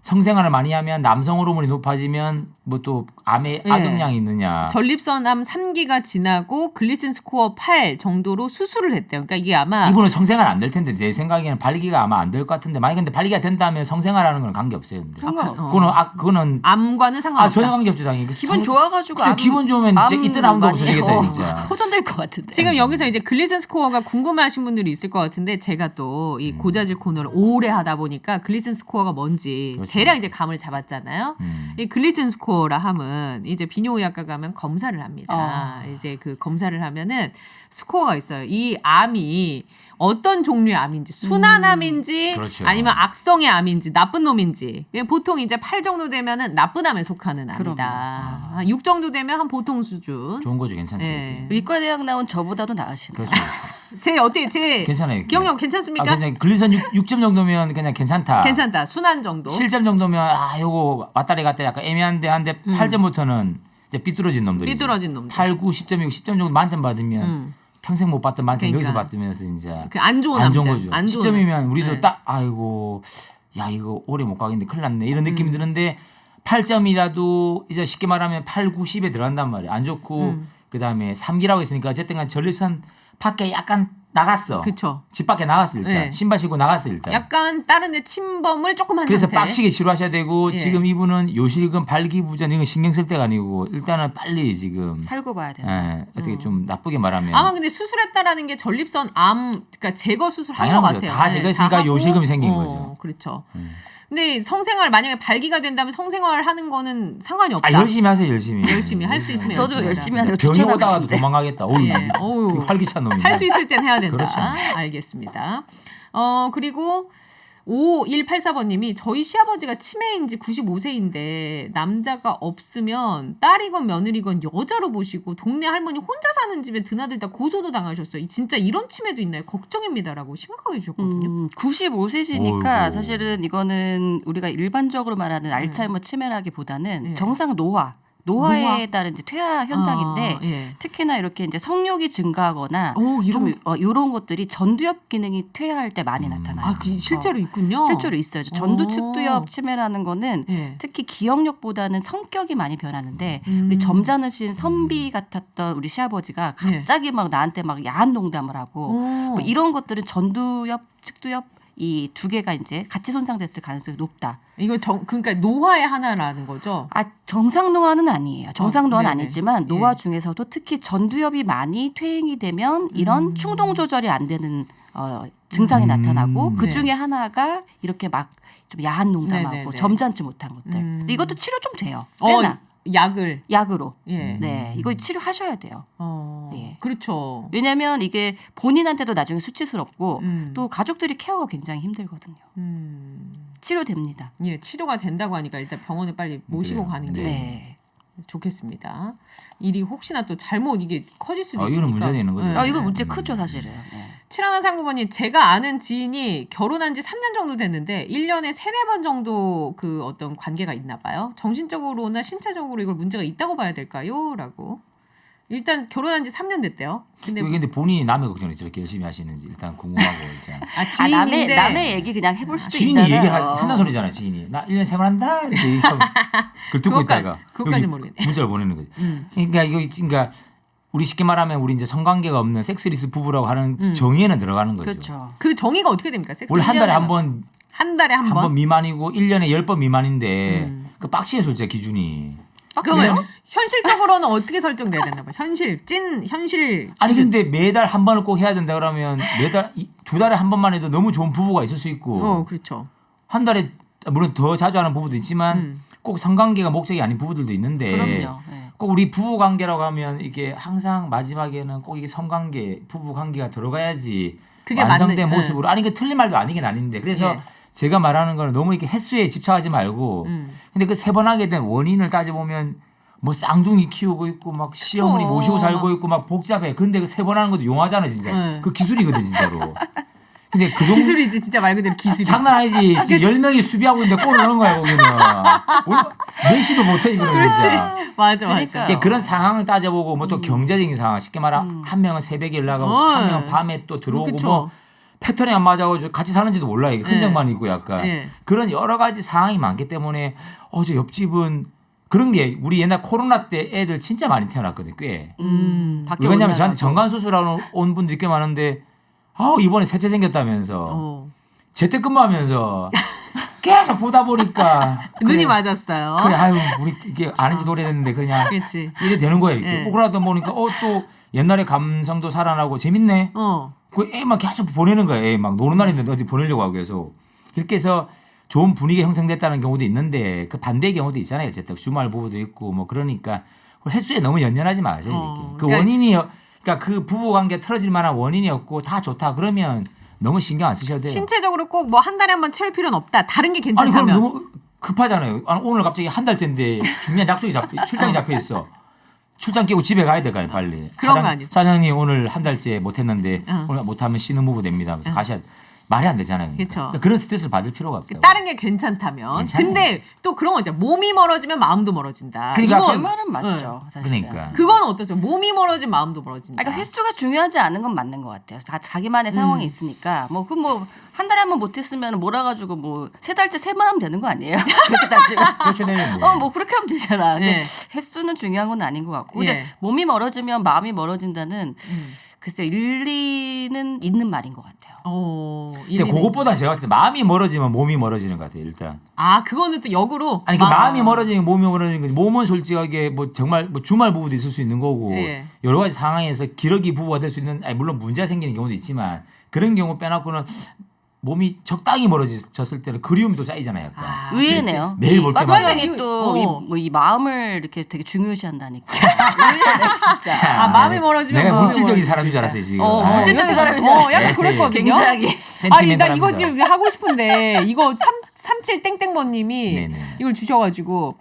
C: 성생활을 많이 하면 남성 호르몬이 높아지면 뭐 또 암에 악영향이 있느냐.
A: 전립선암 3기가 지나고 글리슨 스코어 8 정도로 수술을 했대요. 그러니까 이게 아마
C: 이분은 성생활 안 될 텐데 내 생각에는 발기가 아마 안 될 것 같은데 만약 근데 발기가 된다면 성생활하는 건 관계 없어요. 근데.
B: 상관없어.
C: 그거는
A: 암과는 상관없다.
C: 전혀 관계 없죠 당연히.
B: 기분 좋아가지고
C: 기분 좋으면 진짜 이때 암도 없어지겠다 진짜.
B: 호전될 것 같은데.
A: 지금 여기서 이제 글리슨 스코어가 궁금해하신 분들이 있을 것 같은데 제가 또 이 고자질 코너를 오래 하다 보니까 글리슨 스코어가 뭔지
C: 그렇죠.
A: 대략 이제 감을 잡았잖아요. 이 글리슨 스코어라 함은 이제 비뇨의학과 가면 검사를 합니다. 이제 그 검사를 하면은 스코어가 있어요. 이 암이 어떤 종류의 암인지 순환암인지
C: 그렇죠.
A: 아니면 악성의 암인지 나쁜 놈인지 보통 이제 8 정도 되면은 나쁜 암에 속하는 암이다. 6 정도 되면 한 보통 수준.
C: 좋은 거죠 괜찮죠.
A: 네.
B: 의과대학 나온 저보다도 나으시네.
C: 그렇죠.
A: 제
C: 괜찮아요.
A: 기억력 괜찮습니까?
C: 괜찮아요. 글리선 6점 정도면 그냥 괜찮다.
A: 괜찮다. 순환 정도.
C: 7점 정도면 요거 왔다리 갔다 약간 애매한데 한데 8점부터는 이제 삐뚤어진 놈들이.
A: 삐뚤어진 놈들.
C: 8, 9, 10점이고 10점 정도 만점 받으면 평생 못 받던 만점
A: 그러니까.
C: 여기서 받으면서 이제
A: 그 안 좋은
C: 안 좋은
A: 암들.
C: 거죠.
A: 안 좋은
C: 10점이면 우리도
A: 네.
C: 딱 아이고 야 이거 오래 못 가겠는데 큰일 났네 이런 느낌이 드는데 8점이라도 이제 쉽게 말하면 8, 9, 10에 들어간단 말이에요. 안 좋고 그다음에 3기라고 했으니까 어쨌든 간 전립선 밖에 약간 나갔어.
A: 그쵸.
C: 집 밖에 나갔어 일단.
A: 네.
C: 신발 신고 나갔어 일단.
A: 약간 다른 데 침범을 조금 한
C: 그래서
A: 상태.
C: 빡시게 치료하셔야 되고
A: 예.
C: 지금 이분은 요실금 발기부전 이건 신경 쓸 때가 아니고 일단은 빨리 지금
B: 살고 봐야 된다.
C: 어떻게 좀 나쁘게 말하면
A: 아마 근데 수술했다라는 게 전립선 암 그러니까 제거 수술한 것
C: 당연한
A: 같아요.
C: 거죠. 다 제거했으니까
A: 하고,
C: 요실금이 생긴 거죠.
A: 그렇죠. 근데 성생활 만약에 발기가 된다면 성생활 하는 거는 상관이 없다.
C: 열심히 하세요 열심히.
A: 열심히 할 수 있으면
B: 저도 열심히 하는 거
C: 병이
B: 추천하고
C: 오다가도
B: 싶은데.
C: 도망가겠다.
A: 예. 어우.
C: 활기찬 놈이네.
A: 할 수 있을 땐 해야 된다.
C: 그렇죠.
A: 알겠습니다. 그리고 5184번님이 저희 시아버지가 치매인지 95세인데 남자가 없으면 딸이건 며느리건 여자로 보시고 동네 할머니 혼자 사는 집에 드나들다 고소도 당하셨어요. 진짜 이런 치매도 있나요? 걱정입니다라고 심각하게 주셨거든요.
B: 95세시니까
C: 어이구.
B: 사실은 이거는 우리가 일반적으로 말하는 알츠하이머 치매라기보다는
A: 네.
B: 정상 노화에 따른 이제 퇴화 현상인데
A: 예.
B: 특히나 이렇게 이제 성욕이 증가하거나
A: 오,
B: 좀 이런 것들이 전두엽 기능이 퇴화할 때 많이 나타나요.
A: 그 실제로 있군요.
B: 실제로 있어요. 전두측두엽
A: 오.
B: 치매라는 거는
A: 예.
B: 특히 기억력보다는 성격이 많이 변하는데
A: 음.
B: 우리 점잖으신 선비 같았던 우리 시아버지가
A: 예.
B: 갑자기 막 나한테 막 야한 농담을 하고 뭐 이런 것들은 전두엽, 측두엽 이 두 개가 이제 같이 손상됐을 가능성이 높다.
A: 이거 그러니까 노화의 하나라는 거죠.
B: 정상 노화는 아니에요. 정상 노화는
A: 네네.
B: 아니지만 노화
A: 예.
B: 중에서도 특히 전두엽이 많이 퇴행이 되면 이런 충동 조절이 안 되는 증상이 나타나고 그 중에 하나가 이렇게 막 좀 야한 농담하고
A: 네네네.
B: 점잖지 못한 것들. 근데 이것도 치료 좀 돼요.
A: 어,
B: 꽤나
A: 약을.
B: 약으로.
A: 예.
B: 네, 이거 치료하셔야 돼요. 예.
A: 그렇죠.
B: 왜냐하면 이게 본인한테도 나중에 수치스럽고
A: 음.
B: 또 가족들이 케어가 굉장히 힘들거든요. 치료됩니다.
A: 예, 치료가 된다고 하니까 일단 병원에 빨리 모시고
C: 그래요.
A: 가는 게
B: 네.
A: 좋겠습니다. 일이 혹시나 또 잘못 이게 커질 수도 있으니까.
C: 이거는 문제가 있는 거죠.
B: 이거 문제 크죠, 사실은. 네.
A: 7139번이 제가 아는 지인이 결혼한 지 3년 정도 됐는데 1년에 3-4번 정도 그 어떤 관계가 있나 봐요. 정신적으로나 신체적으로 이걸 문제가 있다고 봐야 될까요? 라고 일단 결혼한 지 3년 됐대요.
C: 근데 본인이 남의 걱정을 저렇게 열심히 하시는지 일단 궁금하고 일단.
A: 지인인데
B: 남의 얘기 그냥 해볼 수도
C: 지인이
B: 있잖아요.
C: 얘기한다는 소리잖아요. 지인이 나 1년에 3번 한다 이렇게 얘기하고 그걸 듣고 있다가
A: 그것까지
C: 여기
A: 모르겠네.
C: 문자를 보내는 거지. 그러니까 우리 쉽게 말하면 우리 이제 성관계가 없는 섹스리스 부부라고 하는 정의에는 들어가는 거죠.
B: 그렇죠.
A: 그 정의가 어떻게 됩니까? 섹스
C: 원래 한 달에
A: 1년에 한 달에 한 번.
C: 미만이고 1년에 10번 미만인데 그 빡치게 솔직히 기준이.
A: 그러면 현실적으로는 어떻게 설정돼야 되나 봐. 현실.
C: 아니 근데 매달 한 번을 꼭 해야 된다 그러면 매달 2달에 한 번만 해도 너무 좋은 부부가 있을 수 있고.
A: 그렇죠.
C: 한 달에 물론 더 자주 하는 부부도 있지만 꼭 성관계가 목적이 아닌 부부들도 있는데.
B: 그럼요. 네.
C: 꼭 우리 부부 관계라고 하면 이게 항상 마지막에는 꼭 이게 성관계, 부부 관계가 들어가야지
A: 그게
C: 완성된
A: 맞는-
C: 모습으로. 아니 그 틀린 말도 아니긴 아닌데. 그래서
A: 예.
C: 제가 말하는 거는 너무 이렇게 횟수에 집착하지 말고. 근데 그 3번 하게 된 원인을 따져보면 뭐 쌍둥이 키우고 있고 막 시어머니 모시고 살고 있고 막 복잡해. 근데 그 3번 하는 것도 용하잖아 진짜.
A: 네.
C: 그 기술이거든 진짜로. 근데 그
A: 기술이지 진짜 말 그대로 기술이지.
C: 장난 아니지. 지금 10명이 수비하고 있는데 골을 넣은 거야 거기는. 내시도 못해 이거는 진짜.
A: 맞아.
B: 그러니까요.
C: 그런 상황을 따져보고 뭐 또 경제적인 상황 쉽게 말하면 한 명은 새벽에 연락하고 한 명은 밤에 또 들어오고
A: 그쵸.
C: 뭐 패턴이 안 맞아가지고 같이 사는지도 몰라 이게 흔적만 있고 약간
A: 네.
C: 그런 여러 가지 상황이 많기 때문에 저 옆집은 그런 게 우리 옛날 코로나 때 애들 진짜 많이 태어났거든 꽤.
B: 밖에
C: 왜냐면
B: 못
C: 저한테
B: 나가고.
C: 정관 수술하러 온 분들이 꽤 많은데 이번에 셋째 생겼다면서 재택근무하면서 계속 보다 보니까
A: 눈이
C: 그래,
A: 맞았어요.
C: 그래 우리 이게 아는 지도 오래됐는데 그냥
A: 그렇지.
C: 이래 되는 거야 이렇게.
A: 예.
C: 그러다 보니까 또 옛날의 감성도 살아나고 재밌네. 그 애만 계속 보내는 거야. 애 막 노는 날인데 어디 보내려고 하고 계속. 그렇게 해서 좋은 분위기가 형성됐다는 경우도 있는데 그 반대의 경우도 있잖아요. 어쨌든 주말 부부도 있고 뭐 그러니까 횟수에 너무 연연하지 마세요. 이렇게. 그
A: 그러니까
C: 원인이 그러니까 그 부부 관계 틀어질 만한 원인이 없고 다 좋다 그러면 너무 신경 안 쓰셔도 돼요.
A: 신체적으로 꼭 뭐 한 달에 한 번 채울 필요는 없다. 다른 게
C: 아니 그럼
A: 괜찮다면.
C: 너무 급하잖아요. 오늘 갑자기 한 달째인데 중요한 약속이 출장이 잡혀 있어. 출장 끼고 집에 가야 될까요 빨리.
A: 그런 거 아니에요.
C: 사장님 오늘 한 달째 못했는데 오늘 못하면 신혼부부 됩니다. 하면서 가셔야 말이 안 되잖아요. 그러니까.
A: 그쵸.
C: 그러니까 그런 스트레스를 받을 필요가 없다고.
A: 다른 게 괜찮다면.
C: 괜찮아요.
A: 근데 또 그런 거 있잖아. 몸이 멀어지면 마음도 멀어진다.
C: 그러니까
B: 그
A: 이건
B: 말은 맞죠. 사실은.
C: 그러니까.
A: 그건 어떠세요? 몸이 멀어지면 마음도 멀어진다.
B: 그러니까 횟수가 중요하지 않은 건 맞는 것 같아요. 자기만의 상황이 있으니까 한 달에 한 번 못했으면 몰아가지고 뭐 3달째 3번 하면 되는 거 아니에요? 그렇게 따지면.
C: 그렇죠, 네. 뭐.
B: 뭐 그렇게 하면 되잖아. 근데
A: 네.
B: 횟수는 중요한 건 아닌 것 같고. 근데
A: 예.
B: 몸이 멀어지면 마음이 멀어진다는 글쎄 일리는 있는 말인 것 같아요.
C: 근데 그것보다 제가 봤을 때 마음이 멀어지면 몸이 멀어지는 것 같아요. 일단.
A: 그거는 또 역으로.
C: 아니 그 마음이 멀어지면 몸이 멀어지는 거지. 몸은 솔직하게 뭐 정말 뭐 주말 부부도 있을 수 있는 거고
A: 예.
C: 여러 가지 상황에서 기러기 부부가 될 수 있는 물론 문제가 생기는 경우도 있지만 그런 경우 빼놓고는 몸이 적당히 멀어졌을 때는 그리움이 또 쌓이잖아요. 약간.
B: 의외네요.
C: 매일 볼 때마다.
B: 꽈주형이 또 이 마음을 이렇게 되게 중요시한다니까. 의외네 진짜.
A: 마음이 멀어지면
C: 내가
A: 몸이
C: 물질적인
A: 멀어질
C: 사람인
A: 수
C: 줄 알았어요 지금.
B: 물질적인 사람인 줄 알았어요.
A: 약간 그랬거든요.
B: 굉장히.
A: 나 이거 지금 하고 싶은데 이거 37땡땡번님이
C: 네네.
A: 이걸 주셔가지고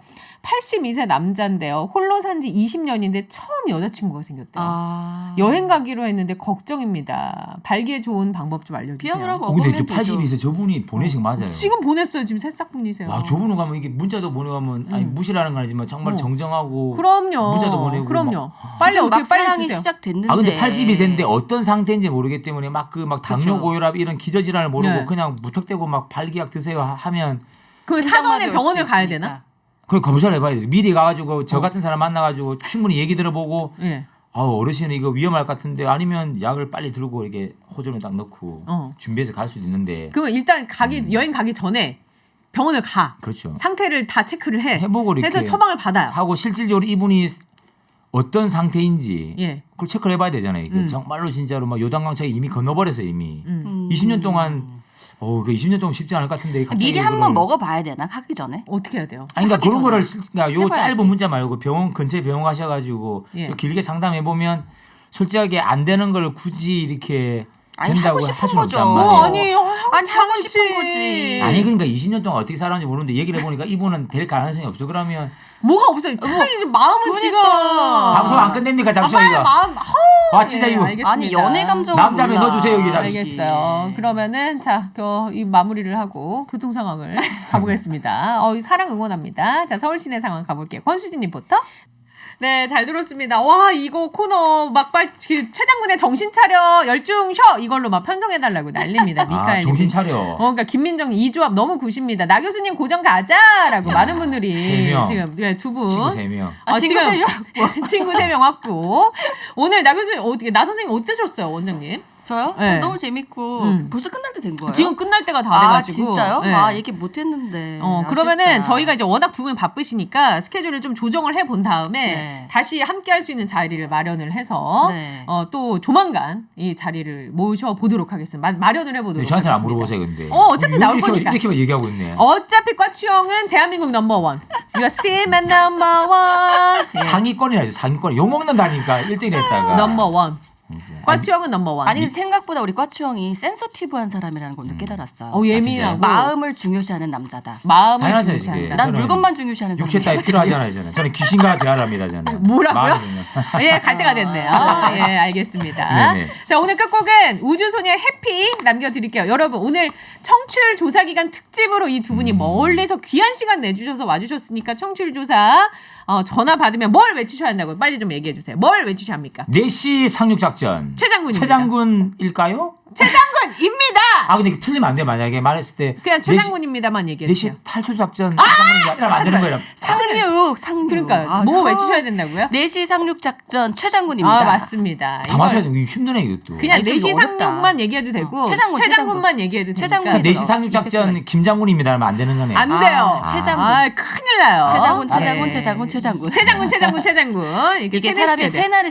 A: 82세 남자인데요. 홀로 산 지 20년인데 처음 여자친구가 생겼대요. 여행 가기로 했는데 걱정입니다. 발기에 좋은 방법 좀 알려주세요.
B: 비약을 하고
C: 근데
B: 먹으면
C: 저 82세 저분이 보내신 거 맞아요.
A: 지금 보냈어요. 지금 새싹분이세요.
C: 와 저분은 가면 이게 문자도 보내가면 아니 무시라는 건 아니지만 정말 정정하고
A: 그럼요.
C: 문자도 보내고
A: 그럼요.
C: 막.
A: 빨리 어떻게 빨리
B: 사랑이
A: 주세요.
B: 시작됐는데.
C: 근데 82세인데 어떤 상태인지 모르기 때문에 막 당뇨
A: 그쵸.
C: 고혈압 이런 기저질환을 모르고
A: 네.
C: 그냥 무턱대고 막 발기약 드세요 하면
A: 그 사전에 병원을 가야 되나?
C: 그걸 검사를 해봐야 돼. 미리 가가지고 저 같은 사람 만나가지고 충분히 얘기 들어보고
A: 예.
C: 어르신은 이거 위험할 것 같은데 아니면 약을 빨리 들고 이렇게 호전을 딱 넣고 준비해서 갈 수도 있는데
A: 그러면 일단 여행 가기 전에 병원을 가.
C: 그렇죠.
A: 상태를 다 체크를
C: 해보고 이렇게
A: 해서 처방을 받아요.
C: 하고 실질적으로 이분이 어떤 상태인지
A: 예.
C: 그걸 체크를 해봐야 되잖아요. 이게 정말로 진짜로 막 요단강차에 이미 건너버렸어요 이미. 20년 동안 그 20년 동안 쉽지 않을 것 같은데 갑자기
B: 미리 한
C: 그거를-
B: 번 먹어봐야 되나 가기 전에?
A: 어떻게 해야 돼요?
C: 아니 그러니까 그런 거를 요
B: 해봐야지.
C: 짧은 문자 말고 병원 근처에 병원 가셔가지고
A: 예.
C: 좀 길게 상담해 보면 솔직하게 안 되는 걸 굳이 이렇게
B: 아니,
C: 된다고
B: 하고 싶은
C: 할 수는
B: 거죠.
C: 없단 말이에요.
B: 아니 하고 싶은 거지.
C: 아니 그러니까 20년 동안 어떻게 살았는지 모르는데 얘기를 해보니까 이분은 될 가능성이 없어. 그러면
A: 뭐가 없어요. 당연히 지금 마음은 지금
C: 방송 안 끝냅니까 잠시만요.
A: 마음
C: 진짜 이거
A: 알겠습니다.
B: 아니 연애 감정
C: 남자면 넣어주세요, 여기 잠시.
A: 알겠어요. 그러면은 이 마무리를 하고 교통 상황을 가보겠습니다. 이 사랑 응원합니다. 자 서울 시내 상황 가볼게요. 권수진 리포터. 네, 잘 들었습니다. 와, 이거 코너 막발 최장군의 정신 차려 열중 쉬어 이걸로 막 편성해달라고 난립니다. 미카엘.
C: 정신 차려.
A: 그러니까 김민정 이 조합 너무 굿입니다. 나 교수님 고정 가자라고 많은 분들이
C: 3명.
A: 지금 네, 두 분.
C: 친구 3명.
B: 친구
A: 지금
B: 3명
A: 친구 3명 왔고 오늘 나 교수님 어떻게 나 선생님 어떠셨어요, 원장님?
B: 저요?
A: 네.
B: 너무 재밌고 벌써 끝날 때 된 거예요?
A: 지금 끝날 때가 다 돼가지고.
B: 진짜요?
A: 네.
B: 얘기 못했는데.
A: 그러면은
B: 아쉽다.
A: 저희가 이제 워낙 두 분 바쁘시니까 스케줄을 좀 조정을 해본 다음에
B: 네.
A: 다시 함께 할 수 있는 자리를 마련을 해서
B: 네.
A: 또 조만간 이 자리를 모셔보도록 하겠습니다. 마련을 해보도록
C: 저한테는 안
A: 하겠습니다.
C: 물어보세요, 근데.
A: 어차피 나올
C: 이렇게,
A: 거니까.
C: 이렇게만 얘기하고 있네.
A: 어차피 과추형은 대한민국 넘버원. You are still my number one. 예.
C: 상위권이라죠, 상위권. 욕먹는다니까, 1등 했다가.
A: 넘버원.
C: 진짜.
A: 과추형은 넘버원.
B: 아니 생각보다 우리 과추형이 센서티브한 사람이라는 걸 깨달았어요.
A: 예민하고
B: 마음을 중요시하는 남자다.
A: 마음을
C: 당연하죠,
A: 중요시한다.
C: 이게.
B: 난
C: 저는
B: 물건만 중요시하는
C: 육체
B: 사람.
C: 따위 필요하잖아요, 저는 귀신과 대화를 합니다, 저는.
A: 뭐라고요?
C: 마음이면.
A: 예, 갈 때가 됐네요. 예, 알겠습니다.
C: 네네.
A: 자, 오늘 끝곡은 우주소녀 해피 남겨드릴게요. 여러분, 오늘 청취율 조사 기간 특집으로 이 두 분이 멀리서 귀한 시간 내주셔서 와주셨으니까 청취율 조사 전화 받으면 뭘 외치셔야 한다고요? 빨리 좀 얘기해 주세요. 뭘 외치셔야 합니까?
C: 4시 상륙작전.
A: 최장군입니다.
C: 최장군일까요?
A: 최장군입니다!
C: 근데 틀리면 안 돼, 만약에 말했을 때.
A: 그냥 최장군입니다만 얘기해
C: 4시
A: 주세요.
C: 탈출작전. 이러면 안 되는 거예요.
B: 상륙.
A: 그러니까 뭐 외치셔야 된다고요?
B: 4시 상륙 작전 최장군입니다.
A: 맞습니다.
C: 다 맞춰야 돼. 힘드네, 이것도.
A: 그냥
B: 아니, 좀
A: 4시
B: 어렵다.
A: 상륙만 얘기해도 되고
B: 최장군.
A: 얘기해도 되니까
B: 최장군이
C: 4시 상륙작전
B: 이렇게
C: 김장군입니다 하면 안 되는 거네.
A: 안 돼요.
B: 최장군.
A: 큰일 나요.
B: 최장군.
A: 네.
B: 최장군.
A: 최장군. 이렇게
B: 이게
A: 세뇌시켜야
B: 사람이
A: 돼요.
B: 새날을